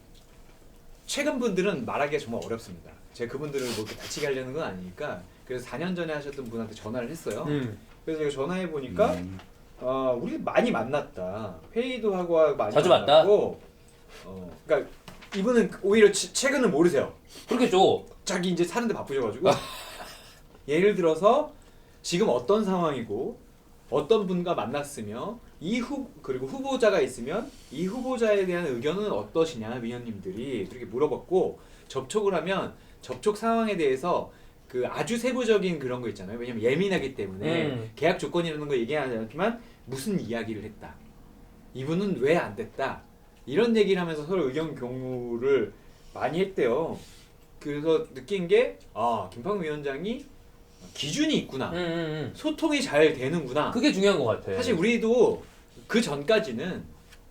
최근 분들은 말하기가 정말 어렵습니다. 제가 그분들을 뭐 이렇게 다치게 하려는 건 아니니까 그래서 4년 전에 하셨던 분한테 전화를 했어요. 그래서 제가 전화해 보니까 우리 많이 만났다. 회의도 하고 많이 자주 만났고 그러니까 이분은 오히려 최근은 모르세요. 그렇겠죠. 자기 이제 사는데 바쁘셔가지고 예를 들어서 지금 어떤 상황이고 어떤 분과 만났으며 그리고 후보자가 있으면 이 후보자에 대한 의견은 어떠시냐 위원님들이 그렇게 물어봤고 접촉을 하면 접촉 상황에 대해서 그 아주 세부적인 그런 거 있잖아요. 왜냐면 예민하기 때문에 계약 조건이라는 거 얘기하지 않지만 무슨 이야기를 했다. 이분은 왜 안 됐다. 이런 얘기를 하면서 서로 의견 공유를 많이 했대요. 그래서 느낀 게 김판국 위원장이 기준이 있구나. 소통이 잘 되는구나. 그게 중요한 것 같아. 사실 우리도 그 전까지는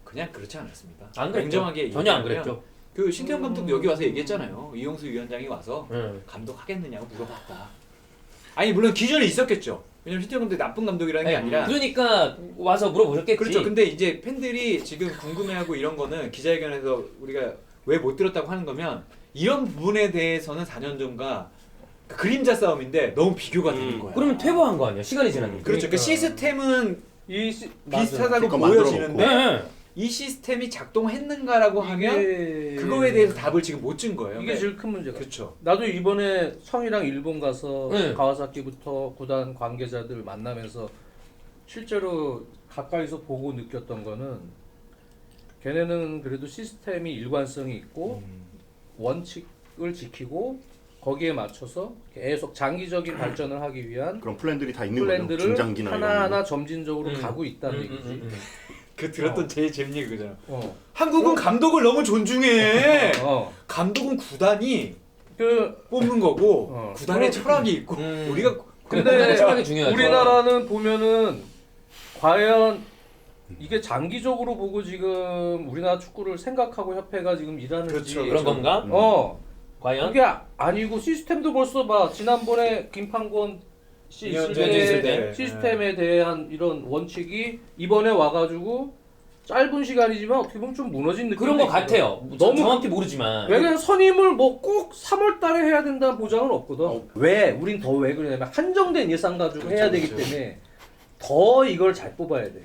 그냥 그렇지 않았습니다. 안 그랬죠. 냉정하게 전혀 안 얘기하면 그랬죠. 그 신태용 감독도 여기 와서 얘기했잖아요. 이용수 위원장이 와서 감독 하겠느냐고 물어봤다. 아니 물론 기준이 있었겠죠. 왜냐면 신태용 감독이 나쁜 감독이라는 게 아니라 그러니까 와서 물어보셨겠지. 그렇죠. 근데 이제 팬들이 지금 궁금해하고 이런 거는 기자회견에서 우리가 왜 못 들었다고 하는 거면 이런 부분에 대해서는 4년 전과 그림자 싸움인데 너무 비교가 되는 거야. 그러면 퇴보한 거 아니야? 시간이 지났는데. 그렇죠. 그 시스템은 비슷하다고 그러니까 보여지는데 네. 이 시스템이 작동했는가라고 하면 그거에 대해서 답을 지금 못 준 거예요. 이게 제일 큰 문제가. 그렇죠. 나도 이번에 성이랑 일본 가서 네. 가와사키부터 구단 관계자들 만나면서 실제로 가까이서 보고 느꼈던 거는 걔네는 그래도 시스템이 일관성이 있고 원칙을 지키고 거기에 맞춰서 계속 장기적인 발전을 하기 위한 그런 플랜들이 다 있는 거죠. 플랜들을 중장기나 하나하나 점진적으로 가고 있다는 얘기지. 그 들었던 제일 재밌는 게 그거잖아. 한국은 감독을 너무 존중해. 감독은 구단이 뽑는 거고 구단의 철학이 있고 우리가 근데 철학이 중요하죠. 우리나라는 보면은 과연 이게 장기적으로 보고 지금 우리나라 축구를 생각하고 협회가 지금 일하는지 그렇죠. 그런 건가? 과연? 그게 아니고 시스템도 벌써 봐. 지난번에 김판권 씨 있을 때 시스템에 대한 이런 원칙이 이번에 와가지고 짧은 시간이지만 어떻게 보면 좀 무너진 느낌. 그런 것 같아요. 너무 정확히 모르지만. 왜냐면 선임을 뭐 꼭 3월 달에 해야 된다는 보장은 없거든. 왜? 우린 더 왜 그러냐면 한정된 예산 가지고 해야 되기 때문에 더 이걸 잘 뽑아야 돼.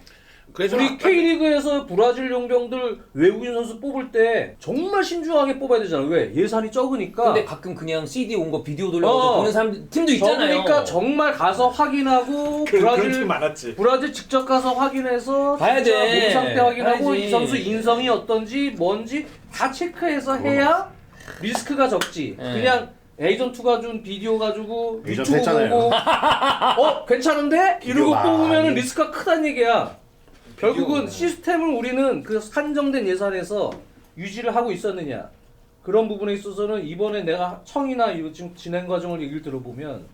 그래서 우리 K리그에서 브라질 용병들 외국인 선수 뽑을 때 정말 신중하게 뽑아야 되잖아. 왜? 예산이 적으니까. 근데 가끔 그냥 CD 온 거 비디오 돌려서 보는 사람 팀도 있잖아요. 그러니까 정말 가서 확인하고 그런 팀 많았지. 브라질 직접 가서 확인해서 가야 진짜 돼. 몸 상태 확인하고 가야지. 이 선수 인성이 어떤지 뭔지 다 체크해서 해야 리스크가 적지. 그냥 에이전트가 준 비디오 가지고 에이전트 유튜브 했잖아요. 보고 괜찮은데? 이러고 비디오 뽑으면 많이. 리스크가 크다는 얘기야. 결국은 시스템을 우리는 그 한정된 예산에서 유지를 하고 있었느냐 그런 부분에 있어서는 이번에 내가 청이나 이거 지금 진행 과정을 얘기를 들어보면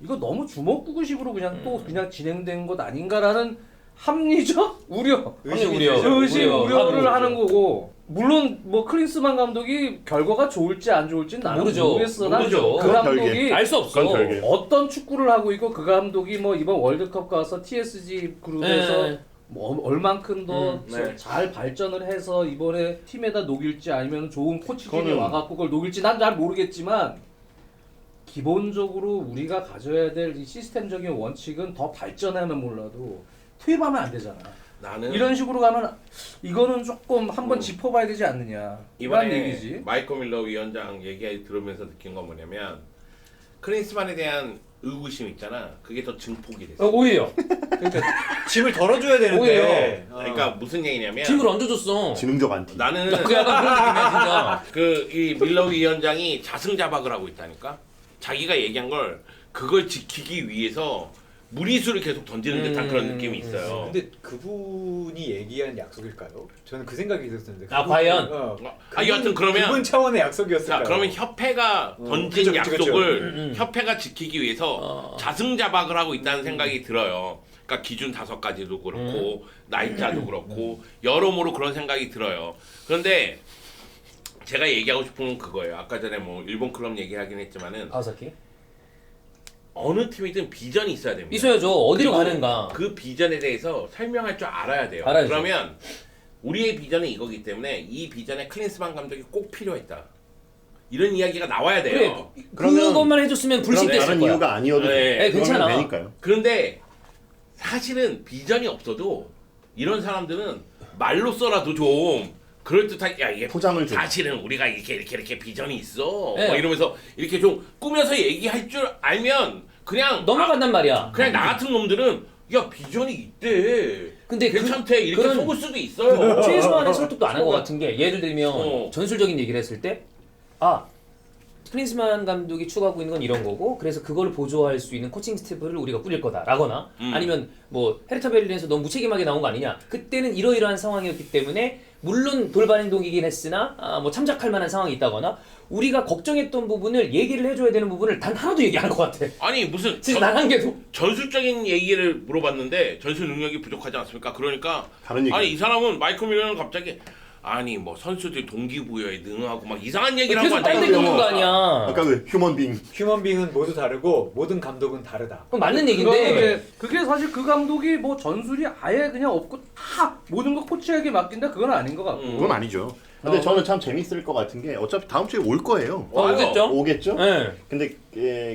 이거 너무 주먹구구식으로 그냥 또 그냥 진행된 것 아닌가라는 합리적 우려를 하는 거고 물론 뭐 클린스만 감독이 결과가 좋을지 안 좋을지는 나는 모르겠어. 모르죠. 그 감독이 알 수 없어. 어떤 축구를 하고 있고 그 감독이 뭐 이번 월드컵 가서 TSG 그룹에서 뭐 얼만큼 더 잘 발전을 해서 이번에 팀에다 녹일지 아니면 좋은 코치진이 와갖고 그걸 녹일지 난 잘 모르겠지만 기본적으로 우리가 가져야 될 이 시스템적인 원칙은 더 발전하면 몰라도 투입하면 안 되잖아. 나는 이런 식으로 가면 이거는 조금 한번 짚어봐야 되지 않느냐 이런 이번에 얘기지. 마이클 밀러 위원장 얘기 들으면서 느낀 건 뭐냐면 클린스만에 대한 의구심 있잖아. 그게 더 증폭이 됐어. 오히려 그러니까 짐을 덜어줘야 되는데. 오히려. 그러니까 무슨 얘기냐면 팀을 얹어줬어. 지능적 안티. 나는 그 약간 그런 느낌이야 진짜. 그 이 밀러 위원장이 자승자박을 하고 있다니까. 자기가 얘기한 걸 그걸 지키기 위해서 무리수를 계속 던지는 듯한 그런 느낌이 있어요. 근데 그분이 얘기한 약속일까요? 저는 그 생각이 들었는데. 아, 과연? 여하튼 그러면 그분 차원의 약속이었을까요? 자, 그러면 협회가 던진 그쵸, 그쵸, 약속을 협회가 지키기 위해서 자승자박을 하고 있다는 생각이 들어요. 그러니까 기준 5가지도 그렇고 날짜도 그렇고 여러모로 그런 생각이 들어요. 그런데 제가 얘기하고 싶은 건 그거예요. 아까 전에 뭐 일본 클럽 얘기하긴 했지만은 가와사키? 어느 팀이든 비전이 있어야 됩니다. 있어야죠. 어디로 그리고 가는가. 그 비전에 대해서 설명할 줄 알아야 돼요. 알아야죠. 그러면 우리의 비전은 이거기 때문에 이 비전에 클린스만 감독이 꼭 필요했다. 이런 이야기가 나와야 돼요. 그래. 그러면- 그것만 해줬으면 그럼 불신됐을 다른 거야. 이유가 아니어도 네. 돼. 네, 괜찮아. 그러면 되니까요. 그런데 사실은 비전이 없어도 이런 사람들은 말로써라도 좀 그럴듯하게 야 이게 포장을 좀. 사실은 우리가 이렇게 비전이 있어 네. 막 이러면서 이렇게 좀 꾸며서 얘기할 줄 알면 그냥 넘어간단 말이야. 그냥 나 같은 놈들은 야 비전이 있대 근데 괜찮대 이렇게 그런 속을 수도 있어요. 최소한의 설득도 안 한 것 같은 게 예를 들면 어. 전술적인 얘기를 했을 때 클린스만 감독이 추구하고 있는 건 이런 거고 그래서 그걸 보조할 수 있는 코칭 스태프를 우리가 꾸릴 거다라거나 아니면 뭐 헤르타 베를린에서 너무 무책임하게 나온 거 아니냐 그때는 이러이러한 상황이었기 때문에 물론 돌발 행동이긴 했으나 뭐 참작할 만한 상황이 있다거나 우리가 걱정했던 부분을 얘기를 해줘야 되는 부분을 단 하나도 얘기 안 한 것 같아. 아니 무슨 진짜 난 한 개도. 전술적인 얘기를 물어봤는데 전술 능력이 부족하지 않습니까? 그러니까 다른 얘기. 아니 이 사람은 마이클 밀러는 갑자기 아니 뭐 선수들 동기부여에 능하고 막 이상한 얘기를 하고 계속 딴데 앉아있는 묻는 거 거야. 아니야. 아까 그 휴먼 빙. 휴먼빙은 모두 다르고 모든 감독은 다르다. 그건 맞는 얘기인데 그런데 그게 사실 그 감독이 뭐 전술이 아예 그냥 없고 다 모든 거 코치에게 맡긴다 그건 아닌 것 같고. 그건 아니죠. 근데 저는 참 재밌을 것 같은 게 어차피 다음 주에 올 거예요. 오겠죠? 오겠죠? 네. 근데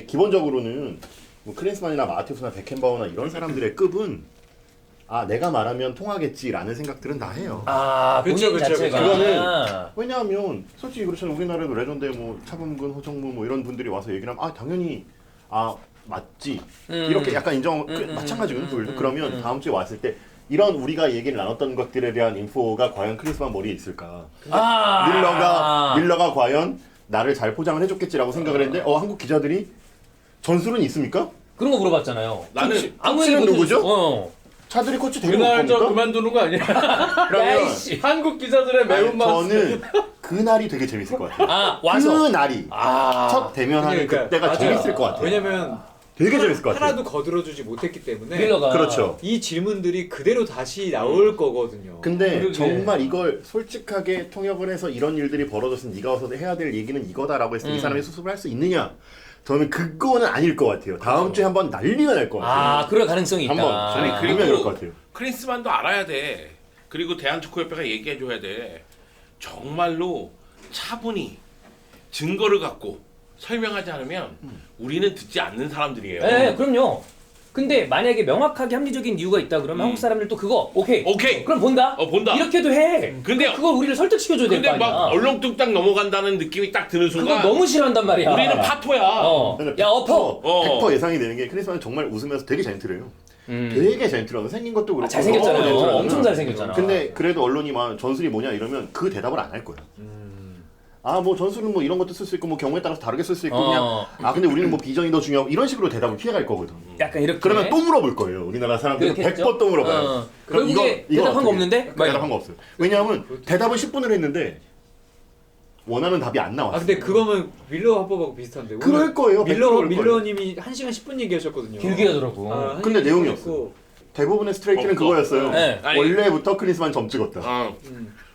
기본적으로는 뭐 클린스만이나 마테우스나 베켄바우나 이런 사람들의 급은 내가 말하면 통하겠지라는 생각들은 다 해요. 본인 그쵸, 자체가 그거는 왜냐하면 솔직히 그렇잖아요. 우리나라에도 레전드에 뭐 차범근, 허정무 뭐 이런 분들이 와서 얘기를 하면 당연히 맞지 이렇게 약간 인정 마찬가지거든요. 그들도. 그러면 다음 주에 왔을 때 이런 우리가 얘기를 나눴던 것들에 대한 인포가 과연 클린스만 머리에 있을까? 밀러가 과연 나를 잘 포장을 해줬겠지라고 생각을 했는데 한국 기자들이 전술은 있습니까? 그런 거 물어봤잖아요. 나는 아무 코치는 얘기 못 누구죠? 해줬어. 차들이 코치 데리고 올 그날 저 겁니까? 그만두는 거 아니야? 그러면 야이씨. 한국 기자들의 매운맛. 저는 그날이 되게 재밌을 것 같아요. 와서 그날이 첫 대면하는 그러니까 그때가 맞아요. 재밌을 것 같아요. 왜냐면 되게 재밌을 것 같아요. 하나도 거들어주지 못했기 때문에 밀러가 그렇죠. 이 질문들이 그대로 다시 나올 거거든요. 근데 그러게. 정말 이걸 솔직하게 통역을 해서 이런 일들이 벌어졌으면 네가 와서 해야 될 얘기는 이거다라고 했을 때 이 사람이 수습을 할 수 있느냐? 저는 그거는 아닐 것 같아요. 다음 주에 한번 난리가 날 것 같아요. 그럴 가능성이 있다. 한번 아니, 저는 그리고- 그러면 그럴 것 같아요. 클린스만도 알아야 돼. 그리고 대한축구협회가 얘기해줘야 돼. 정말로 차분히 증거를 갖고 설명하지 않으면 우리는 듣지 않는 사람들이에요. 네, 그럼요. 근데 만약에 명확하게 합리적인 이유가 있다 그러면 한국 사람들도 그거 오케이. 그럼 본다. 본다. 이렇게도 해. 근데 그걸 우리를 설득시켜줘야 될 거 근데 아니야. 막 얼렁뚱땅 넘어간다는 느낌이 딱 드는 그거 순간 너무 싫어한단 말이야. 우리는 파토야. 근데 야 엎어. 100% 예상이 되는 게 클린스만은 정말 웃으면서 되게 젠틀해요. 되게 젠틀하고 생긴 것도 그렇고 잘생겼잖아요. 너무 젠틀하잖아. 엄청 잘생겼잖아. 근데 그래도 언론이 막 전술이 뭐냐 이러면 그 대답을 안 할 거야. 뭐 전술은 뭐 이런 것도 쓸 수 있고 뭐 경우에 따라서 다르게 쓸 수 있고 그냥 근데 우리는 뭐 비전이 더 중요하고 이런 식으로 대답을 피해갈 거거든. 약간 이렇게. 그러면 또 물어볼 거예요. 우리나라 사람들은 그렇겠죠? 100% 또 물어봐요. 그럼 결국에 대답한 어떻게 거 없는데? 해? 대답한 거 없어요. 왜냐하면 대답을 10분을 했는데 원하는 답이 안 나왔어요. 근데 그거면 밀러 화법하고 비슷한데. 그럴 거예요. 100% 그럴 거예요. 밀러님이 1시간 10분 얘기하셨거든요. 길게 하더라고. 근데 1시간 내용이 10분 없어. 했고. 대부분의 스트레이트는 없어. 그거였어요. 네. 아니, 원래부터 클린스만 점 찍었다.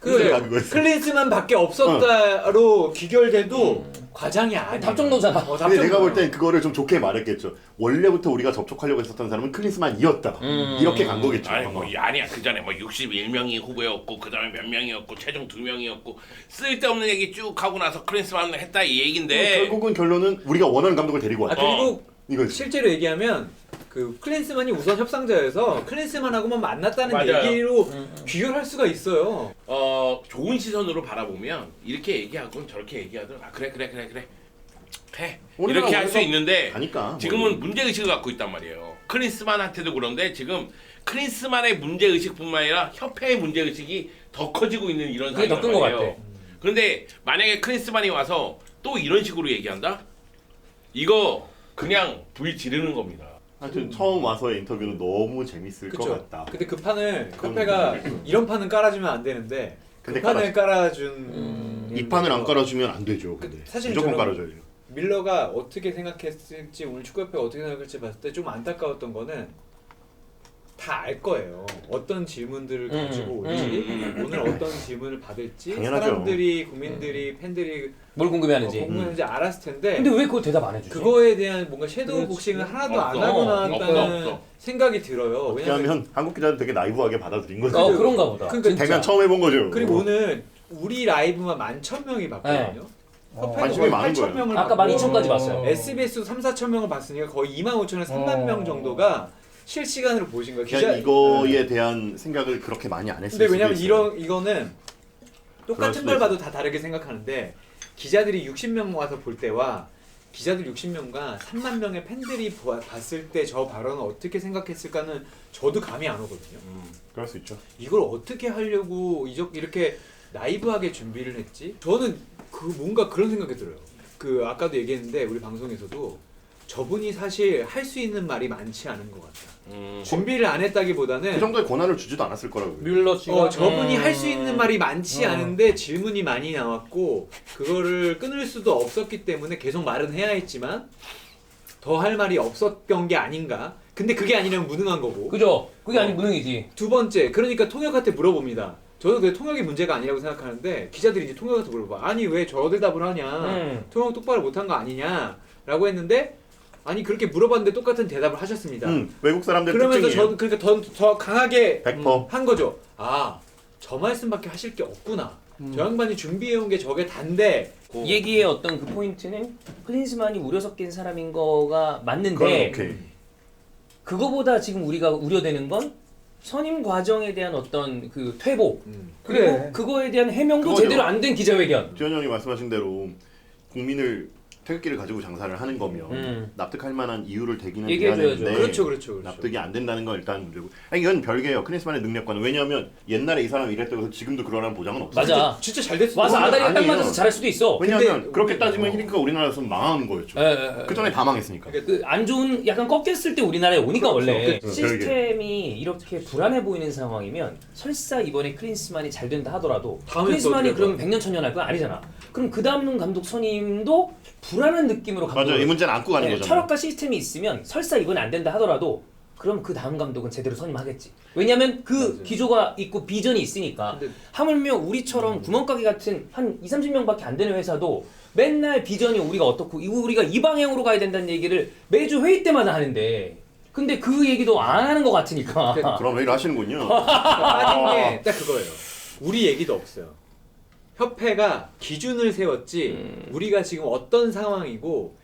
그거였어요. 클린스만밖에 없었다로 귀결돼도 과장이 아니야. 답정너잖아. 근데 내가 볼 땐 그거를 좀 좋게 말했겠죠. 원래부터 우리가 접촉하려고 했었던 사람은 클린스만이었다. 이렇게 간 거겠죠. 아니 뭐 아니야 그 전에 뭐 61명이 후보였고 그 다음에 몇 명이었고 최종 2명이었고 쓸데없는 얘기 쭉 하고 나서 클린스만 했다 이 얘기인데 결국은 결론은 우리가 원하는 감독을 데리고 왔다. 그리고 이거지. 실제로 얘기하면 그 클린스만이 우선 협상자여서 클린스만하고만 만났다는 맞아요. 얘기로 비교할 수가 있어요. 좋은 시선으로 바라보면 이렇게 얘기하고 저렇게 얘기하든 그래 해 이렇게 할 수 있는데 가니까 지금은 문제 의식을 갖고 있단 말이에요. 클린스만한테도 그런데 지금 클린스만의 문제 의식뿐만 아니라 협회의 문제 의식이 더 커지고 있는 이런 그게 더 상황이란 큰 것 말이에요. 같아. 그런데 만약에 클린스만이 와서 또 이런 식으로 얘기한다? 이거 그냥 불 지르는 겁니다. 하여튼 처음 와서의 인터뷰는 너무 재밌을 것 그쵸? 같다. 근데 그 판을 그건 협회가 모르겠고. 이런 판은 깔아주면 안 되는데 그 근데 판을 깔아준 이 판을 안 깔아주면 안 되죠. 근데 사실 무조건 저는 깔아줘야죠. 밀러가 어떻게 생각했을지 오늘 축구협회가 어떻게 생각할지 봤을 때 좀 안타까웠던 거는 다 알 거예요. 어떤 질문들을 가지고 올지 오늘 어떤 질문을 받을지 당연하죠. 사람들이 국민들이 팬들이 뭘 궁금해하는지. 궁금해하는지 알았을 텐데 근데 왜 그걸 대답 안 해주지? 그거에 대한 뭔가 섀도우 복싱을 하나도 안 하고 나왔다는 없어. 생각이 들어요. 어떻게 하면 한국 기자들 되게 나이브하게 받아들인 거죠. 그런가 보다. 그러니까 진짜. 대면 처음 해본 거죠. 그리고 오늘 우리 라이브만 11,000명이 봤거든요. 관심이 많은 거예요. 8,000명을 아까 12,000까지 봤어요. SBS도 3,4,000명을 봤으니까 거의 25,000에서 30,000명 정도가 실시간으로 보신 거예요. 그냥 이거에 대한 생각을 그렇게 많이 안 했을 근데 수도 왜냐면 있어요. 이거는 그럴 똑같은 수도 걸 있어요. 봐도 다 다르게 생각하는데 기자들이 60명 와서 볼 때와 기자들 60명과 3만 명의 팬들이 봤을 때 저 발언을 어떻게 생각했을까는 저도 감이 안 오거든요. 그럴 수 있죠. 이걸 어떻게 하려고 이렇게 나이브하게 준비를 했지? 저는 그 뭔가 그런 생각이 들어요. 그 아까도 얘기했는데 우리 방송에서도 저분이 사실 할 수 있는 말이 많지 않은 것 같다. 준비를 안 했다기보다는 그 정도의 권한을 주지도 않았을 거라고요. 뮬러 씨가 저분이 할 수 있는 말이 많지 않은데 질문이 많이 나왔고 그거를 끊을 수도 없었기 때문에 계속 말은 해야 했지만 더 할 말이 없었던 게 아닌가. 근데 그게 아니라면 무능한 거고. 그죠? 그게 아니 무능이지. 두 번째, 그러니까 통역한테 물어봅니다. 저는 그게 통역이 문제가 아니라고 생각하는데 기자들이 이제 통역한테 물어봐. 아니 왜 저들 답을 하냐? 통역 똑바로 못한 거 아니냐?라고 했는데 아니 그렇게 물어봤는데 똑같은 대답을 하셨습니다. 외국 사람들 그러면서 특징이에요. 저는 그러니까 더 강하게 100%. 한 거죠. 아, 저 말씀밖에 하실 게 없구나. 저 양반이 준비해온 게 저게 단데. 이 얘기의 어떤 그 포인트는 클린스만이 우려 섞인 사람인 거가 그건 맞는데 오케이. 그거보다 지금 우리가 우려되는 건 선임 과정에 대한 어떤 그 퇴보 그리고 그래. 그거에 대한 해명도 그거죠. 제대로 안 된 기자회견. 지현 형이 말씀하신 대로 국민을 태극기를 가지고 장사를 하는 거면 납득할 만한 이유를 대기는 해야 얘기해줘야죠. 되는데 그렇죠. 납득이 안 된다는 건 일단 문제고. 아니 이건 별개예요. 클린스만의 능력과는. 왜냐하면 옛날에 이 사람이 이랬다고 해서 지금도 그러라는 보장은 없어요. 맞아. 진짜 잘 됐어. 와서 아다리가 딱 아니에요. 맞아서 잘할 수도 있어. 왜냐하면 근데 그렇게 우리- 따지면 히딩크가 우리나라에서 망하는 거였죠. 그 전에 다 망했으니까. 그 안 좋은 약간 꺾였을 때 우리나라에 오니까 원래 그렇죠. 시스템이 이렇게 불안해 보이는 상황이면 설사 이번에 클린스만이 잘 된다 하더라도 다음에 클린스만이 또 그러면 100년 천년 할 건 아니잖아. 그럼 그 다음 감독 선임도 불안한 느낌으로 맞아. 이 문제는 안고 가는 거잖아요. 철학과 시스템이 있으면 설사 이번에 안 된다 하더라도 그럼 그 다음 감독은 제대로 선임하겠지. 왜냐면 그 맞아요. 기조가 있고 비전이 있으니까. 근데- 하물며 우리처럼 구멍가게 같은 한 20-30명밖에 안 되는 회사도 맨날 비전이 우리가 어떻고 우리가 이 방향으로 가야 된다는 얘기를 매주 회의 때마다 하는데 근데 그 얘기도 안 하는 것 같으니까. 그럼 왜 이러시는군요. 빠진 게 딱 그거예요. 우리 얘기도 없어요. 협회가 기준을 세웠지 우리가 지금 어떤 상황이고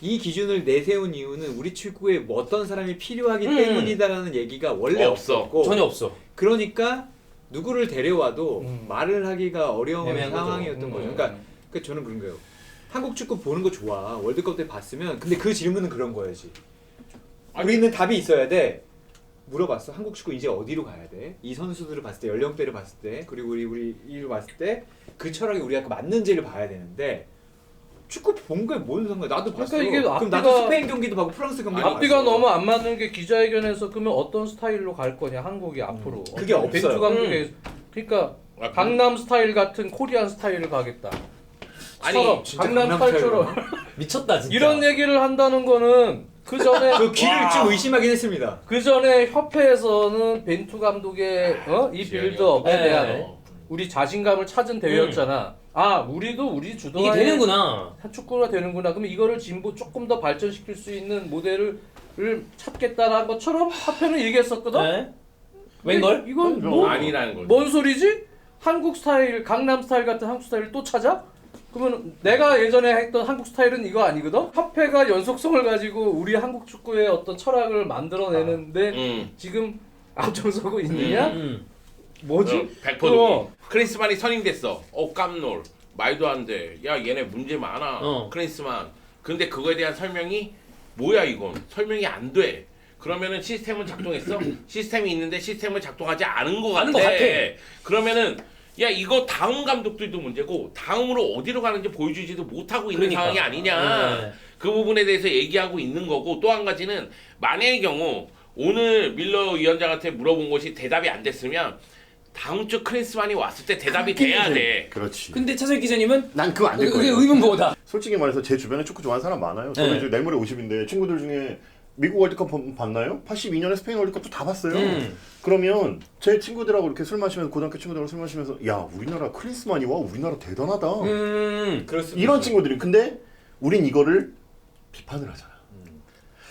이 기준을 내세운 이유는 우리 축구에 뭐 어떤 사람이 필요하기 때문이다라는 얘기가 원래 없어. 없었고 전혀 없어. 그러니까 누구를 데려와도 말을 하기가 어려운 애매한 거죠. 상황이었던 거죠. 그러니까 저는 그런 거예요. 한국 축구 보는 거 좋아. 월드컵 때 봤으면 근데 그 질문은 그런 거야지. 우리는 답이 있어야 돼. 물어봤어. 한국 축구 이제 어디로 가야 돼? 이 선수들을 봤을 때 연령대를 봤을 때 그리고 우리 이를 봤을 때 그 철학이 우리가 맞는지를 봐야 되는데 축구 본 거에 뭔 상관이야? 나도 봤어. 그러니까 이게 그럼 나도 스페인 경기도 보고 프랑스 경기도 앞뒤가 봤어. 너무 안 맞는 게 기자회견에서 그러면 어떤 스타일로 갈 거냐 한국이 앞으로. 그게 없어요. 벤투 감독의 그러니까 강남 스타일 같은 코리안 스타일을 가겠다. 아니, 처럼, 진짜 강남 강남 스타일처럼 미쳤다 진짜. 이런 얘기를 한다는 거는 그 전에 저 귀를 좀 의심하긴 했습니다. 그 전에 협회에서는 벤투 감독의 이 빌드업에 네. 대한 우리 자신감을 찾은 대회였잖아. 아 우리도 우리 이게 주도하에 되는구나. 축구가 되는구나. 그러면 이거를 진보 조금 더 발전시킬 수 있는 모델을 찾겠다라는 것처럼 협회는 얘기했었거든. 네. 웬걸? 이건 아니라는 거죠. 뭔 소리지? 한국 스타일, 강남 스타일 같은 한국 스타일을 또 찾아? 그러면 내가 예전에 했던 한국 스타일은 이거 아니거든? 협회가 연속성을 가지고 우리 한국 축구의 어떤 철학을 만들어내는데 지금 앞장서고 있느냐? 뭐지? 100%. 크리스만이 선임됐어. 깜놀. 말도 안 돼. 야 얘네 문제 많아. 크리스만. 근데 그거에 대한 설명이 뭐야 이건. 설명이 안 돼. 그러면은 시스템은 작동했어? 시스템이 있는데 시스템을 작동하지 않은 것 같아. 그러면은 야 이거 다음 감독들도 문제고 다음으로 어디로 가는지 보여주지도 못하고 있는 상황이 아니냐. 그 부분에 대해서 얘기하고 있는 거고 또 한 가지는 만약의 경우 오늘 밀러 위원장한테 물어본 것이 대답이 안 됐으면 다음 주 크리스만이 왔을 때 대답이 돼야 돼. 그렇지. 근데 차석 기자님은 난 그거 안 될 그게 거예요. 의문보다. 솔직히 말해서 제 주변에 축구 좋아하는 사람 많아요. 저는 네. 이제 내일 모레 50인데 친구들 중에 미국 월드컵 봤나요? 82년에 스페인 월드컵도 다 봤어요. 그러면 제 친구들하고 이렇게 술 마시면서 고등학교 친구들하고 술 마시면서 야 우리나라 크리스만이 와 우리나라 대단하다. 이런 친구들이 근데 우린 이거를 비판을 하잖아.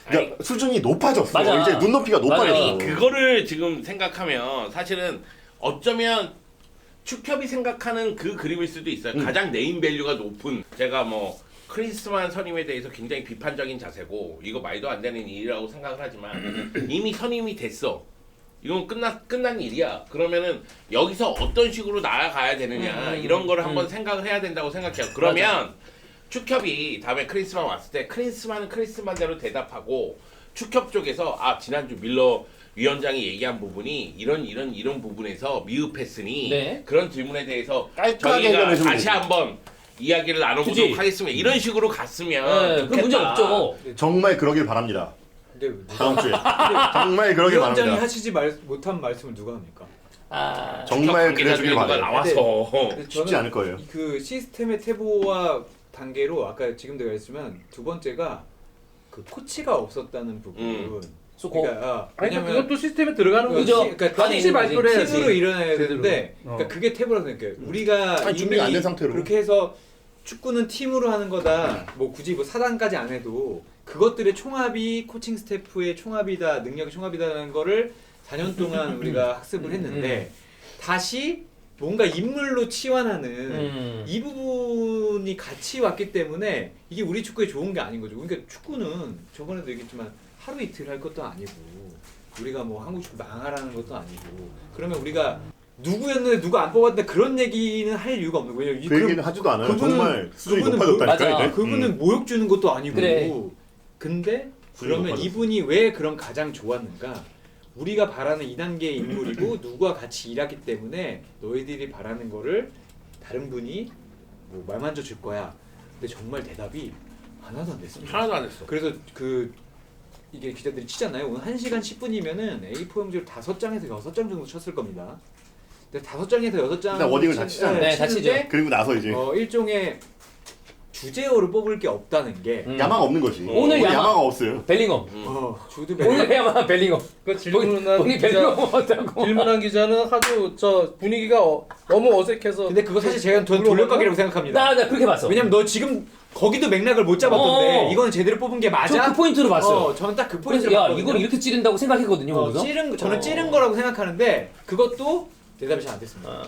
그러니까 수준이 높아졌어. 맞아. 이제 눈높이가 높아졌어. 아니 그거를 지금 생각하면 사실은 어쩌면 축협이 생각하는 그 그림일 수도 있어요. 가장 네임밸류가 높은 제가 뭐 크리스만 선임에 대해서 굉장히 비판적인 자세고 이거 말도 안 되는 일이라고 생각을 하지만 이미 선임이 됐어. 이건 끝난 일이야. 그러면은 여기서 어떤 식으로 나아가야 되느냐 이런 거를 한번 생각을 해야 된다고 생각해요. 그러면 축협이 다음에 크리스만 왔을 때 크리스만은 크리스만대로 대답하고 축협 쪽에서 지난주 밀러 위원장이 얘기한 부분이 이런 부분에서 미흡했으니 네. 그런 질문에 대해서 깔끔하게 저희가 해결해주면 다시 되지. 한번 이야기를 나눠보도록 그치. 하겠습니다. 이런 식으로 갔으면 그 문제 없죠. 정말 그러길 바랍니다. 근데 다음 주에 정말 그러길 위원장이 바랍니다. 하시지 못한 말씀을 누가 합니까? 정말 관계자들이 그래주길 누가 바라요. 나와서 근데 쉽지 저는 않을 거예요. 그 시스템의 태보와 단계로 아까 지금도 말했지만 두 번째가 그 코치가 없었다는 부분. 그러니까 아니 왜냐면 그것도 시스템에 들어가는 그죠. 거죠. 그러니까 안에 같이 있는 거지. 발표를 해야지. 팀으로 일어나야 제대로. 되는데 그러니까 그게 태보라고 생각해요. 우리가 아니, 준비가 안 된 상태로. 그렇게 해서 축구는 팀으로 하는 거다. 뭐 굳이 뭐 사단까지 안 해도 그것들의 총합이 코칭 스태프의 총합이다, 능력의 총합이다라는 거를 4년 동안 우리가 학습을 했는데 다시 뭔가 인물로 치환하는 이 부분이 같이 왔기 때문에 이게 우리 축구에 좋은 게 아닌 거죠. 그러니까 축구는 저번에도 얘기했지만 하루 이틀 할 것도 아니고 우리가 뭐 한국 축구 망하라는 것도 아니고 그러면 우리가 누구였는데 누가 안 뽑았는데 그런 얘기는 할 이유가 없는 거예요. 그 얘기는 하지도 않아요. 정말 수준이 그분은 높아졌다니까 맞아. 이제. 그분은 모욕 주는 것도 아니고 그래. 근데 수준이 그러면 높아졌어. 이분이 왜 그런 가장 좋았는가? 우리가 바라는 2단계의 인물이고 누구와 같이 일하기 때문에 너희들이 바라는 거를 다른 분이 뭐 말 만져 줄 거야. 근데 정말 대답이 하나도 안 됐습니다. 하나도 안 했어. 그래서 이게 기자들이 치잖아요. 오늘 1시간 10분이면은 A4 용지를 5장에서 6장 정도 쳤을 겁니다. 근데 5장에서 6장 일단 워딩을 다 치잖아요. 네, 다 치죠. 그리고 나서 이제 일종의 주제어를 뽑을 게 없다는 게 야마가 없는 거지. 오늘 야마가 야마. 없어요. 벨링엄. 주드 오늘 해야만 벨링엄. 그 질문한 오늘 기자 벨링엄 어다고. 질문한 기자는 하도 저 분위기가 너무 어색해서 근데 그거 사실 제가 전 돌려가기라고 생각합니다. 나 그렇게 봤어. 왜냐면 너 지금 거기도 맥락을 못 잡았던데 어. 이거는 제대로 뽑은 게 맞아? 저 그 포인트로 봤어요. 저는 딱 그 그래서 포인트를 야 봤거든요. 이걸 이렇게 찌른다고 생각했거든요. 거기서. 저는 찌른 거라고 생각하는데 그것도 대답이 잘 안 됐습니다.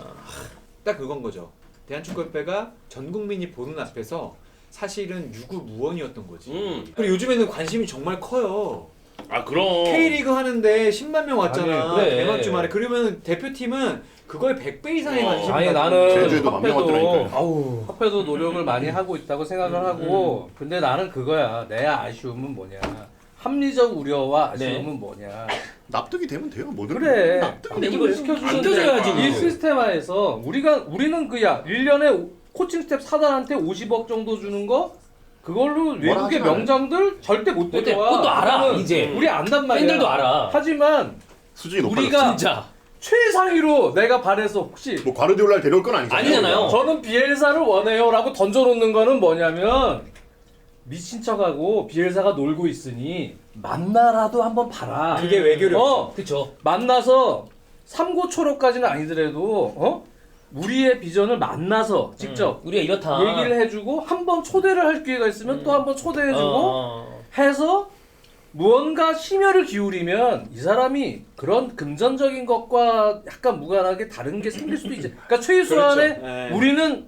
딱 그건 거죠. 대한축구협회가 전 국민이 보는 앞에서 사실은 유구무원이었던 거지. 그리고 요즘에는 관심이 정말 커요. 그럼 K리그 하는데 10만 명 왔잖아. 아니, 그래. 대박 주말에. 그러면 대표팀은 그거의 100배 이상의 관심이 아니 가지고 나는 제주에도 만명 왔더라니까요. 아우. 협회도 노력을 많이 하고 있다고 생각을 하고 근데 나는 그거야. 내 아쉬움은 뭐냐. 합리적 우려와 아쉬움은 뭐냐. 납득이 되면 돼요. 뭐든. 그래. 납득이 이걸 되면 돼요. 시켜주는데 안 이 시스템화에서 우리는 그야 1년에 코칭 스텝 사단한테 50억 정도 주는 거 그걸로 외국의 하지 않아요. 명장들 절대 못 못 데려와. 그것도 알아, 그거는 이제. 우리 안단 말이야. 팬들도 알아. 하지만 수준이 높아졌어. 우리가 진짜. 최상위로 내가 바래서 혹시 뭐 과르디올라를 데려올 건 아니잖아요. 아니잖아요. 저는 비엘사를 원해요라고 던져놓는 거는 뭐냐면 미친 척하고 비엘사가 놀고 있으니 만나라도 한번 봐라. 그게 외교력. 그쵸. 만나서 삼고초로까지는 아니더라도 우리의 비전을 만나서 직접 우리가 이렇다. 얘기를 해주고 한번 초대를 할 기회가 있으면 또 한번 초대해주고 해서 무언가 심혈을 기울이면 이 사람이 그런 금전적인 것과 약간 무관하게 다른 게 생길 수도 있지. 그러니까 최소한의 그렇죠. 네. 우리는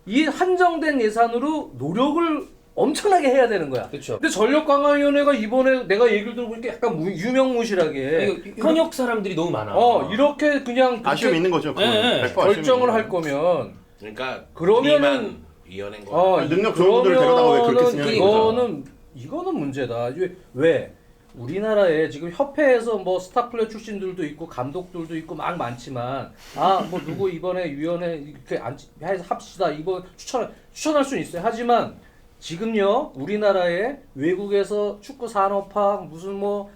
이 한정된 예산으로 노력을 엄청나게 해야 되는 거야. 그렇죠. 근데 전력강화위원회가 이번에 내가 얘기를 들어보니까 약간 유명무실하게 현역 사람들이 너무 많아. 이렇게 그냥 아쉬움이 있는 거죠. 네. 100% 결정을 아쉬움이 할 거면 그러니까 그러면은 위원회인 거야. 능력 좋은 분들을 데려다가 왜 그렇게 쓰냐는 거죠. 이거는 문제다. 왜 우리나라에 지금 협회에서 뭐 스타플레이 출신들도 있고 감독들도 있고 막 많지만 뭐 누구 이번에 위원회 이렇게 해서 합시다 이번 추천할 수는 있어요. 하지만 지금요 우리나라에 외국에서 축구 산업학 무슨 뭐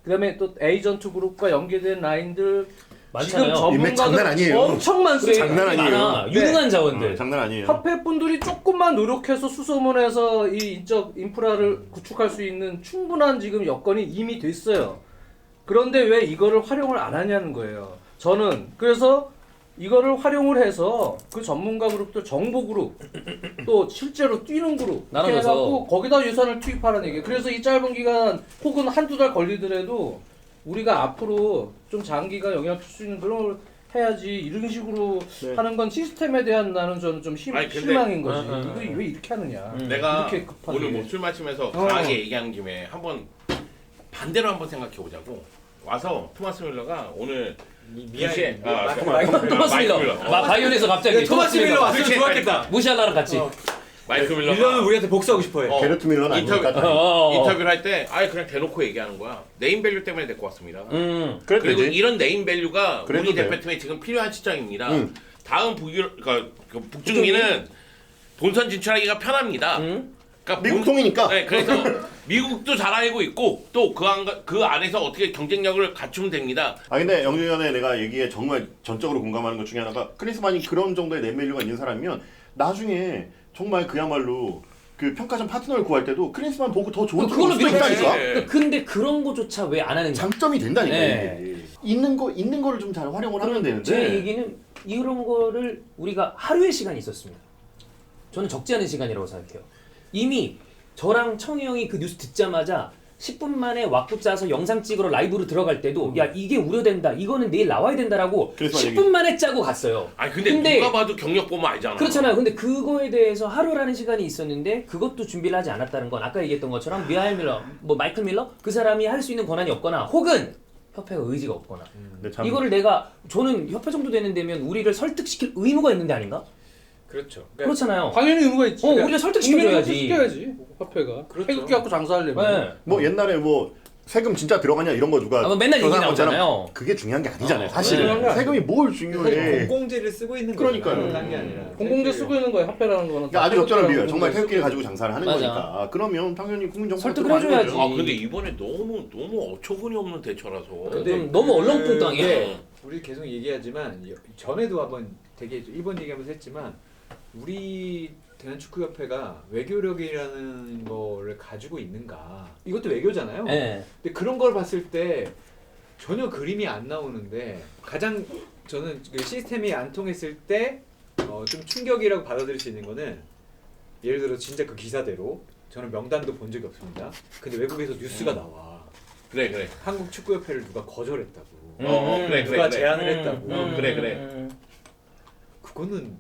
그다음에 또 에이전트 그룹과 연계된 라인들 많잖아요. 지금 인맥 장난 전문가들 아니에요. 엄청 많습니다. 장난 아니에요. 많아. 유능한 자원들. 장난 아니에요. 협회 분들이 조금만 노력해서 수소문해서 이 인적 인프라를 구축할 수 있는 충분한 지금 여건이 이미 됐어요. 그런데 왜 이거를 활용을 안 하냐는 거예요. 저는 그래서 이거를 활용을 해서 그 전문가 그룹들 정보 그룹 또 실제로 뛰는 그룹 이렇게 나눠서. 해갖고 거기다 예산을 투입하라는 얘기예요. 그래서 이 짧은 기간 혹은 한두 달 걸리더라도 우리가 앞으로 좀 장기가 영향을 줄 수 있는 그런 걸 해야지 이런 식으로 네. 하는 건 시스템에 대한 나는 저는 좀 아니, 근데- 실망인 거지. 응, 응, 이거 응. 왜 이렇게 하느냐. 내가 이렇게 급하게. 오늘 뭐 술 마시면서 강하게 얘기하는 김에 한번 반대로 한번 생각해 보자고. 와서 토마스 밀러가 오늘 미안해. 토마스 밀러. 바이올에서 갑자기 토마스 밀러 왔으면 그렇지. 좋았겠다. 무시하려랑 같이. 마이크 밀러가 밀러는 우리한테 복수하고 싶어해. 게르트 밀러는 인터뷰 아니니까. 인터뷰를 할 때 아예 그냥 대놓고 얘기하는 거야. 네임밸류 때문에 데리고 왔습니다. 그래도 그리고 되지. 이런 네임밸류가 그래도 우리 돼요. 대표팀에 지금 필요한 시점입니다. 응. 다음 그러니까 그 북중미는 본선 진출하기가 편합니다. 그러니까 미국 통이니까. 네, 그래서 미국도 잘 알고 있고 또 그 안에서 어떻게 경쟁력을 갖추면 됩니다. 근데 영준이 전에 내가 얘기에 정말 전적으로 공감하는 것 중에 하나가 크리스만이 그런 정도의 네임밸류가 있는 사람이면 나중에 정말 그야말로 그 평가전 파트너를 구할 때도 크리스만 보고 더 좋은 그걸로 수도 있다니까. 네. 근데 그런 거조차 왜 안 하는 거야? 장점이 된다니까. 네. 이게. 있는 거를 좀 잘 활용을 하면 되는데. 제 얘기는 이런 거를 우리가 하루의 시간이 있었습니다. 저는 적지 않은 시간이라고 생각해요. 이미 저랑 청희 형이 그 뉴스 듣자마자 10분 만에 왁구 짜서 영상 찍으러 라이브로 들어갈 때도 야 이게 우려된다 이거는 내일 나와야 된다라고 그래서 10분 만에 짜고 갔어요. 아니 근데 누가 봐도 경력 보면 알잖아. 그렇잖아요. 근데 그거에 대해서 하루라는 시간이 있었는데 그것도 준비를 하지 않았다는 건 아까 얘기했던 것처럼 미하일 밀러, 뭐 마이클 밀러 그 사람이 할 수 있는 권한이 없거나 혹은 협회가 의지가 없거나 근데 참 이거를 저는 협회 정도 되는 데면 우리를 설득시킬 의무가 있는 데 아닌가? 그렇죠. 그렇잖아요. 당연히 의무가 있지. 우리가 설득시켜줘야지. 시켜야지. 협회가. 그렇죠. 태극기 갖고 장사하려면. 네. 뭐 옛날에 뭐 세금 진짜 들어가냐 이런 거 누가 뭐 맨날 얘기 전화한 것처럼 나오잖아요. 그게 중요한 게 아니잖아요. 네. 사실은 세금이 뭘 중요해. 공공재를 쓰고 있는 그러니까요. 거잖아요. 딴게 아니라. 공공재 쓰고 있는 거예요. 협회라는 거는. 그러니까 아주 적절한 비유예요. 정말 공공재 태극기를 가지고 장사를 하는 맞아. 거니까. 그러면 당연히 국민정부 설득을 해줘야지. 아 근데 이번에 너무 어처구니 없는 대처라서. 좀 너무 얼렁뚱땅해. 우리 계속 얘기하지만 전에도 한번 되게 일본 얘기하면서 했지만 우리 대한축구협회가 외교력이라는 거를 가지고 있는가? 이것도 외교잖아요. 네. 근데 그런 걸 봤을 때 전혀 그림이 안 나오는데 가장 저는 그 시스템이 안 통했을 때 좀 충격이라고 받아들일 수 있는 거는 예를 들어 진짜 그 기사대로 저는 명단도 본 적이 없습니다. 근데 외국에서 뉴스가 나와. 그래. 한국 축구협회를 누가 거절했다고. 그래. 누가 제안을 했다고. 그래. 그거는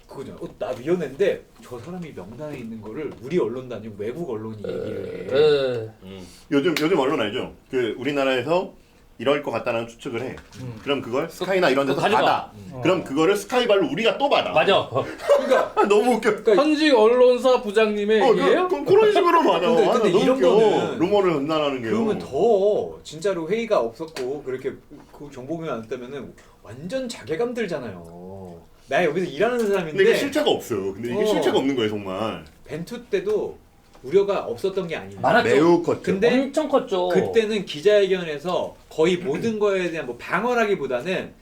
그거잖아. 나 위원회인데 저 사람이 명단에 있는 거를 우리 언론도 아니고 외국 언론이 얘기를 해. 요즘 언론 알죠? 그 우리나라에서 이럴 것 같다는 추측을 해. 그럼 그걸 스카이나 이런 데서 가져가. 받아. 그럼 그거를 스카이발로 우리가 또 받아. 맞아. 그러니까 너무 웃겨. 현직 언론사 부장님의 얘기예요? 그런 식으로 받아. 근데 너무 이런 웃겨. 거는 루머를 전달하는 게. 그러면 더 진짜로 회의가 없었고 그렇게 그 정보가 안 뜨면은 완전 자괴감 들잖아요. 나 여기서 일하는 사람인데. 근데 이게 실체가 없어요. 근데 이게 실체가 없는 거예요, 정말. 벤투 때도 우려가 없었던 게 아니에요. 많았죠. 매우 컸죠. 근데 엄청 컸죠. 그때는 기자회견에서 거의 모든 거에 대한 뭐 방어라기보다는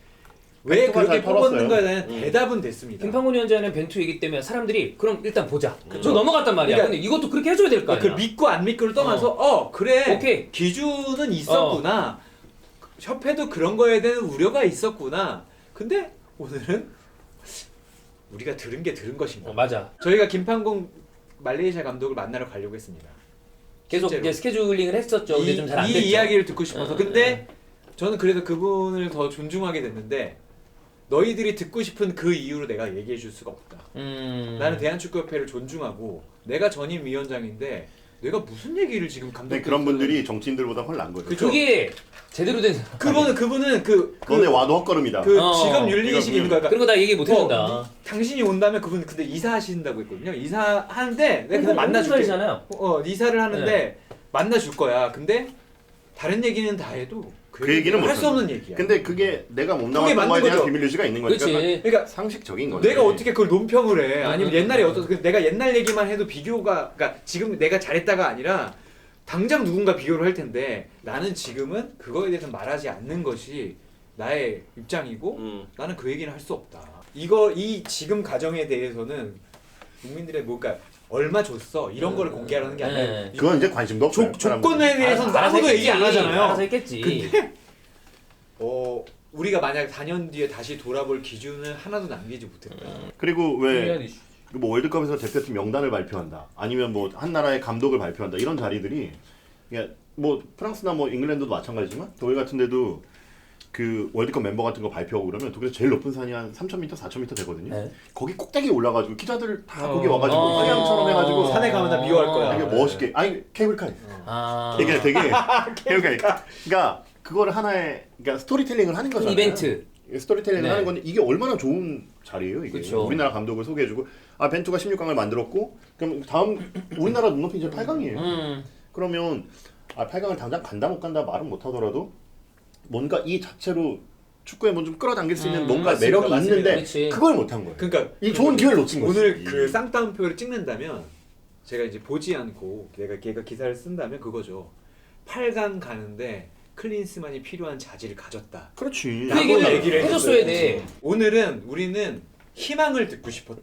왜 벤투가 그렇게 잘 털었어요. 뽑았는가에 대한 대답은 됐습니다. 김판곤 위원장은 벤투 얘기 때문에 사람들이 그럼 일단 보자. 저 넘어갔단 말이야. 그러니까 근데 이것도 그렇게 해줘야 될 거 그 아니야. 믿고 안 믿고를 떠나서 그래 오케이. 기준은 있었구나. 협회도 그런 거에 대한 우려가 있었구나. 근데 오늘은 우리가 들은 게 들은 것인가. 맞아. 저희가 김판공 말레이시아 감독을 만나러 가려고 했습니다. 계속 실제로. 이제 스케줄링을 했었죠. 근데 좀 잘 안 됐죠. 이 이야기를 듣고 싶어서. 근데 저는 그래도 그분을 더 존중하게 됐는데 너희들이 듣고 싶은 그 이유로 내가 얘기해 줄 수가 없다. 나는 대한축구협회를 존중하고 내가 전임 위원장인데 내가 무슨 얘기를 지금 감독 근데 그런 분들이 정치인들보다 훨씬 나은 거죠. 그쵸. 그게 제대로 된 그분은 너네 와도 헛걸음이다. 직업 윤리의식이 있는 거야. 그런 거 다 얘기 못 해준다. 당신이 온다면 그분 근데 이사하신다고 했거든요. 이사하는데 내가 그냥 만나줄게. 잖아요. 이사를 하는데 만나줄 거야. 근데 다른 얘기는 다 해도 그 얘기는 할 수 못하는 없는 얘기야. 근데 그게 내가 못 그게 나왔던 맞는 거에 대한 거죠. 비밀 유지가 있는 거니까 그렇지. 그러니까 상식적인 거지. 내가 어떻게 그걸 논평을 해? 아니면 옛날에 내가 옛날 얘기만 해도 비교가 그러니까 지금 내가 잘했다가 아니라 당장 누군가 비교를 할 텐데 나는 지금은 그거에 대해서 말하지 않는 것이 나의 입장이고 나는 그 얘기는 할 수 없다. 이 지금 가정에 대해서는 국민들의 뭔가 얼마 줬어 이런 거를 공개하라는 게 아니라 그건 이제 관심도 없어요. 조건에 대해서는 아무도 얘기 안 하잖아요. 알아서 했겠지. 근데 우리가 만약 4년 뒤에 다시 돌아볼 기준을 하나도 남기지 못했다. 그리고 왜 중요한 이슈. 뭐 월드컵에서 대표팀 명단을 발표한다. 아니면 뭐 한 나라의 감독을 발표한다. 이런 자리들이 그러니까 뭐 프랑스나 뭐 잉글랜드도 마찬가지지만 독일 같은 데도 그 월드컵 멤버 같은 거 발표하고 그러면 독일에서 제일 높은 산이 한 3,000m, 4,000m 되거든요. 네. 거기 꼭대기에 올라가지고 기자들 다 거기 와가지고 화양처럼 해가지고 산에 가면 다 미워할 거야. 되게 멋있게 아니 케이블카에 되게 케이블카에 그러니까 그거를 하나의 그러니까 스토리텔링을 하는 거잖아요. 이벤트. 스토리텔링을 네. 하는 건데 이게 얼마나 좋은 자리예요 이게. 그쵸. 우리나라 감독을 소개해주고 벤투가 16강을 만들었고 그럼 다음 우리나라 눈높이 이제 8강이에요. 그러면 8강을 당장 간다 못 간다 말은 못 하더라도 뭔가 이 자체로 축구에 뭐 좀 끌어당길 수 있는 뭔가 맞습니다. 매력이 맞습니다. 있는데 그치. 그걸 못 한 거예요. 그러니까 이 좋은 기회를 놓친 거지. 오늘 그 쌍따옴표를 찍는다면 제가 이제 보지 않고 걔가 기사를 쓴다면 그거죠. 8강 가는데 클린스만이 필요한 자질을 가졌다. 그렇지. 그 얘기를 얘기를 해줬어야 했어요. 돼. 오늘은 우리는 희망을 듣고 싶었다.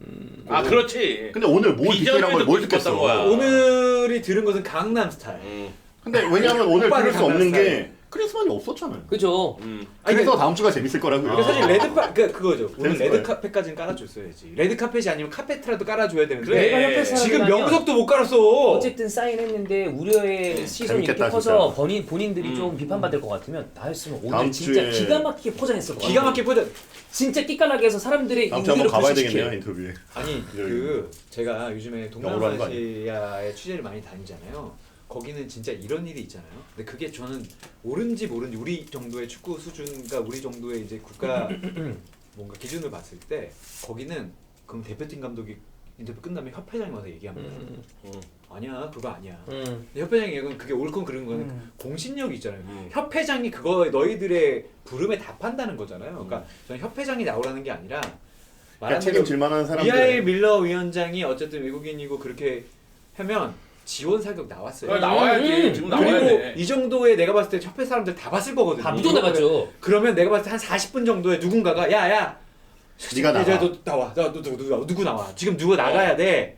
그렇지. 근데 오늘 뭘 비전을 디테일한 걸 뭘 듣고 싶었던 듣겠어. 거야. 오늘이 들은 것은 강남 스타일. 근데 왜냐면 오늘 오빠를 들을 수 없는 강남 게 크리스만이 없었잖아요. 그죠. 그래서 다음 주가 재밌을 거라고요. 그러니까 사실 레드카 그거죠. 오늘 재밌을 레드 거예요. 카펫까지는 깔아줬어야지. 레드 카펫이 아니면 카페트라도 깔아줘야 되는데 그래. 내가 협회 지금 사람이라면 명석도 못 깔았어. 어쨌든 사인했는데 우려의 시선이 이렇게 재밌겠다, 커서 본인들이 좀 비판받을 것 같으면 다 했으면 오늘 진짜 주에 기가 막히게 포장했을 것 같아. 기가 막히게 포장. 진짜 끼깔나게 해서 사람들의 이 다음 주에 한번 우려를 가봐야 불식시켜요. 되겠네요 인터뷰에. 아니 제가 요즘에 영어로 하는 거 동남아시아에 취재를 많이 다니잖아요. 거기는 진짜 이런 일이 있잖아요. 근데 그게 저는 옳은지 모른지 우리 정도의 축구 수준과 우리 정도의 이제 국가 뭔가 기준을 봤을 때 거기는 그럼 대표팀 감독이 인터뷰 끝나면 협회장이 와서 얘기합니다. 아니야 그거 아니야. 근데 협회장이 얘기하면 그게 옳건 그른 거는 공신력이 있잖아요. 협회장이 그거 너희들의 부름에 답한다는 거잖아요. 그러니까 저는 협회장이 나오라는 게 아니라 그러니까 책임질 만한 미하일 사람들. 밀러 위원장이 어쨌든 외국인이고 그렇게 하면 지원 사격 나왔어요. 나와야지. 지금 나와야 그리고 돼. 이 정도에 내가 봤을 때 협회 사람들 다 봤을 거거든요. 다 무조건 나갔죠. 그러면 내가 봤을 때 한 40분 정도에 누군가가 야야 네가 나가. 너 나와. 누구 나와. 지금 누구 나가야 돼.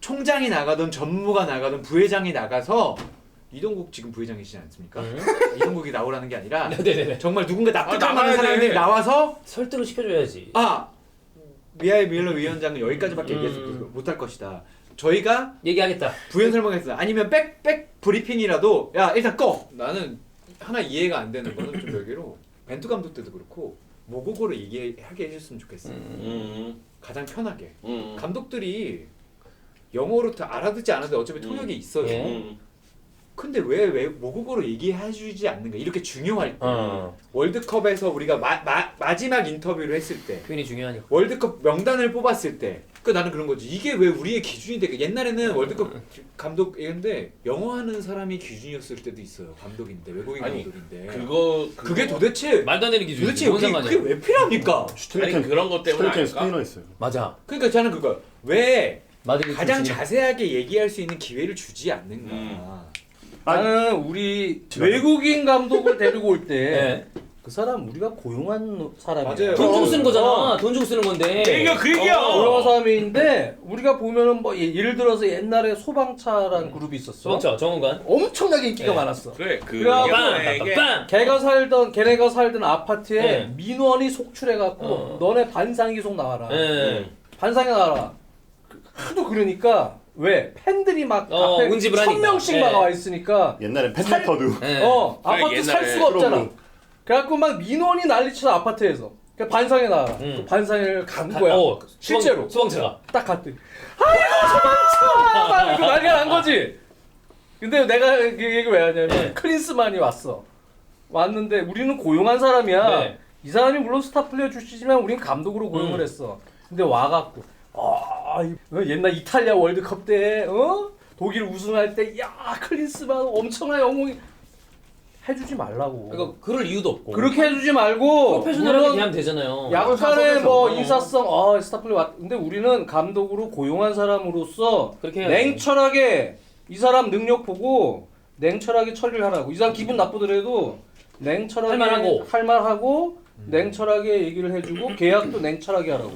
총장이 나가든 전무가 나가든 부회장이 나가서 이동국 지금 부회장이시지 않습니까? 이동국이 나오라는 게 아니라 네네네. 정말 누군가 납득할 나가야 만한 돼. 사람들이 나와서 설득을 시켜줘야지. 미하일 밀러 위원장은 여기까지밖에 얘기해서 못할 것이다. 저희가 얘기하겠다. 부연 설명했어요. 아니면 백 브리핑이라도 야 일단 꺼. 나는 하나 이해가 안 되는 거는 좀 별개로 벤투 감독 때도 그렇고 모국어로 얘기하게 해줬으면 좋겠어. 가장 편하게. 감독들이 영어로 알아듣지 않아도 어차피 통역이 있어요. 예. 근데 왜 모국어로 얘기해주지 않는가? 이렇게 중요할 때 어. 월드컵에서 우리가 마지막 인터뷰를 했을 때 표현이 중요하니까. 월드컵 명단을 뽑았을 때 나는 그런 거지. 이게 왜 우리의 기준이 돼? 옛날에는 월드컵 감독인데 영어 하는 사람이 기준이었을 때도 있어요. 감독인데 외국인 아니, 감독인데. 그게 도대체 말도 안 되는 기준이지. 도대체 뭔 상관이야. 그게 왜 필요합니까? 아니 그런 것 때문에 스트레이트 아닐까? 스페인어 있어요. 맞아. 그러니까 저는 그거 왜 마드리드 가장 출신이- 자세하게 얘기할 수 있는 기회를 주지 않는가? 나는 우리 외국인 감독을 데리고 올 때 그 네. 사람 우리가 고용한 사람이야. 맞아요. 돈 주고 쓰는 거잖아. 어. 돈 주고 쓰는 건데. 그 얘기야. 고용한 사람인데 우리가 보면은 뭐 예를 들어서 옛날에 소방차라는 그룹이 있었어. 소방차 정원관. 엄청나게 인기가 네. 많았어. 그래 그 그래갖고 빵! 걔네가 살던 아파트에 네. 민원이 속출해갖고 너네 반상이 속 나와라. 예. 반상이 나와라. 하도 그러니까 왜 팬들이 막 앞에 운집을 하니까. 1000명씩 네. 막 와 있으니까 옛날엔 팬레터도 예. 아파트 살 옛날에 수가 없잖아. 프로그램. 그래갖고 막 민원이 난리쳐서 아파트에서. 그 반상에 나와라. 그 반상을 간 거야. 실제로. 소방차가. 딱 갔더니 아이고 소방차! 막 이렇게 난리가 난 거지. 근데 내가 그 얘기 왜 하냐면 네. 클린스만이 왔는데 우리는 고용한 사람이야. 네. 이 사람이 물론 스타 플레이어 출신이지만 우린 감독으로 고용을 했어. 근데 와갖고 옛날 이탈리아 월드컵 때 독일 우승할 때 야 클린스만 엄청난 영웅이 해주지 말라고. 그러니까 그럴 이유도 없고. 그렇게 해주지 말고 프로페셔널하게 물론 대하면 되잖아요. 약간의 뭐 사석에서. 인사성 스타플레이 근데 우리는 감독으로 고용한 사람으로서 그렇게 해야지. 냉철하게 이 사람 능력 보고 냉철하게 처리를 하라고. 이 사람 기분 나쁘더라도 냉철하게 할만하고 냉철하게 얘기를 해주고 계약도 냉철하게 하라고.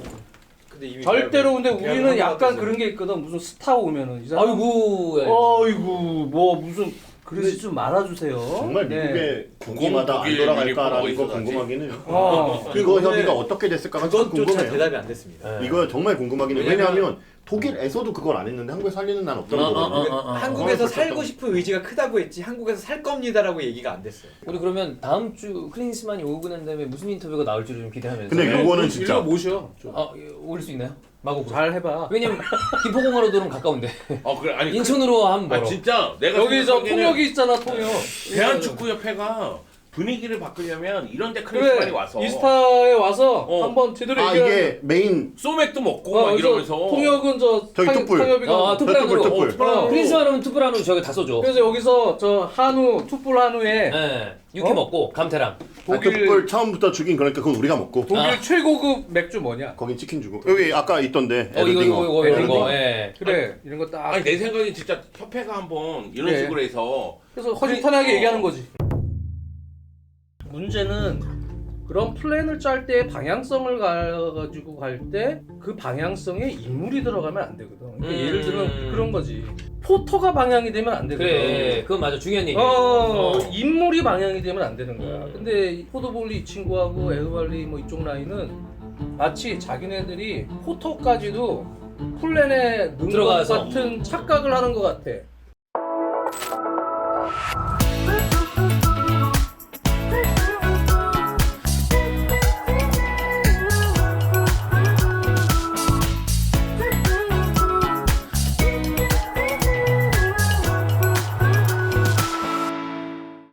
근데 이미 절대로 근데 계약을 우리는 한 약간 것 그런 게 있거든. 무슨 스타 오면은 이 사람 아이고. 아이고 뭐 무슨 그러지 좀 말아주세요. 정말 네. 미국의 국기마다 안 독일 돌아갈까라는 유니폼 거 하고 궁금하긴 해요. 어. 이거 협의가 어떻게 됐을까가 참 그것조차 궁금해요. 대답이 안 됐습니다. 이거 정말 궁금하긴 해요. 왜냐하면 독일에서도 그걸 안 했는데 한국에 살리는 난 없다고 그러거든요. 한국에서 그걸 살고 그렇다고. 싶은 의지가 크다고 했지 한국에서 살 겁니다라고 얘기가 안 됐어요. 우리 그러면 다음 주 클린스만이 오고 난 다음에 무슨 인터뷰가 나올지를 좀 기대하면서. 근데 요거는 일로 진짜 모셔. 좀. 올 수 있나요? 마곡으로. 잘 해봐. 왜냐면 김포공항으로는 가까운데. 그래 아니 인천으로 하면 멀어. 진짜 내가 여기 저 생각하기에는 통역이 있잖아 통역. 대한축구협회가 분위기를 바꾸려면 이런 데 크리스만이 그래 와서 이스타에 와서 한번 제대로 얘기해. 이게 메인 소맥도 먹고 막 이러면서 통역은 저기 툭불. 탕협이가 투뿔한으로. 툭불. 클린스만하면 투뿔한으로 저기 다 써줘. 그래서 여기서 저 한우 투뿔 한우에 예. 육회 먹고 감태랑. 독일 독일 처음부터 죽인 거니까 그건 우리가 먹고 독일 최고급 맥주 뭐냐? 거긴 치킨 주고 여기 아까 있던데 이거 에르딩어. 이런 거. 예. 그래 이런 거 딱. 아니 내 생각엔 진짜 협회가 한번 이런 그래. 식으로 해서 그래서 허심탄회하게 얘기하는 거지. 문제는 그런 플랜을 짤 때 방향성을 가지고 갈 때 그 방향성에 인물이 들어가면 안 되거든. 그러니까 예를 들면 그런 거지. 포터가 방향이 되면 안 되거든. 그래. 그건 맞아. 중요한 얘기예요. 인물이 방향이 되면 안 되는 거야. 근데 포도볼리 이 친구하고 에흐발리 뭐 이쪽 라인은 마치 자기네들이 포터까지도 플랜에 넣은 것 들어가서. 같은 착각을 하는 것 같아.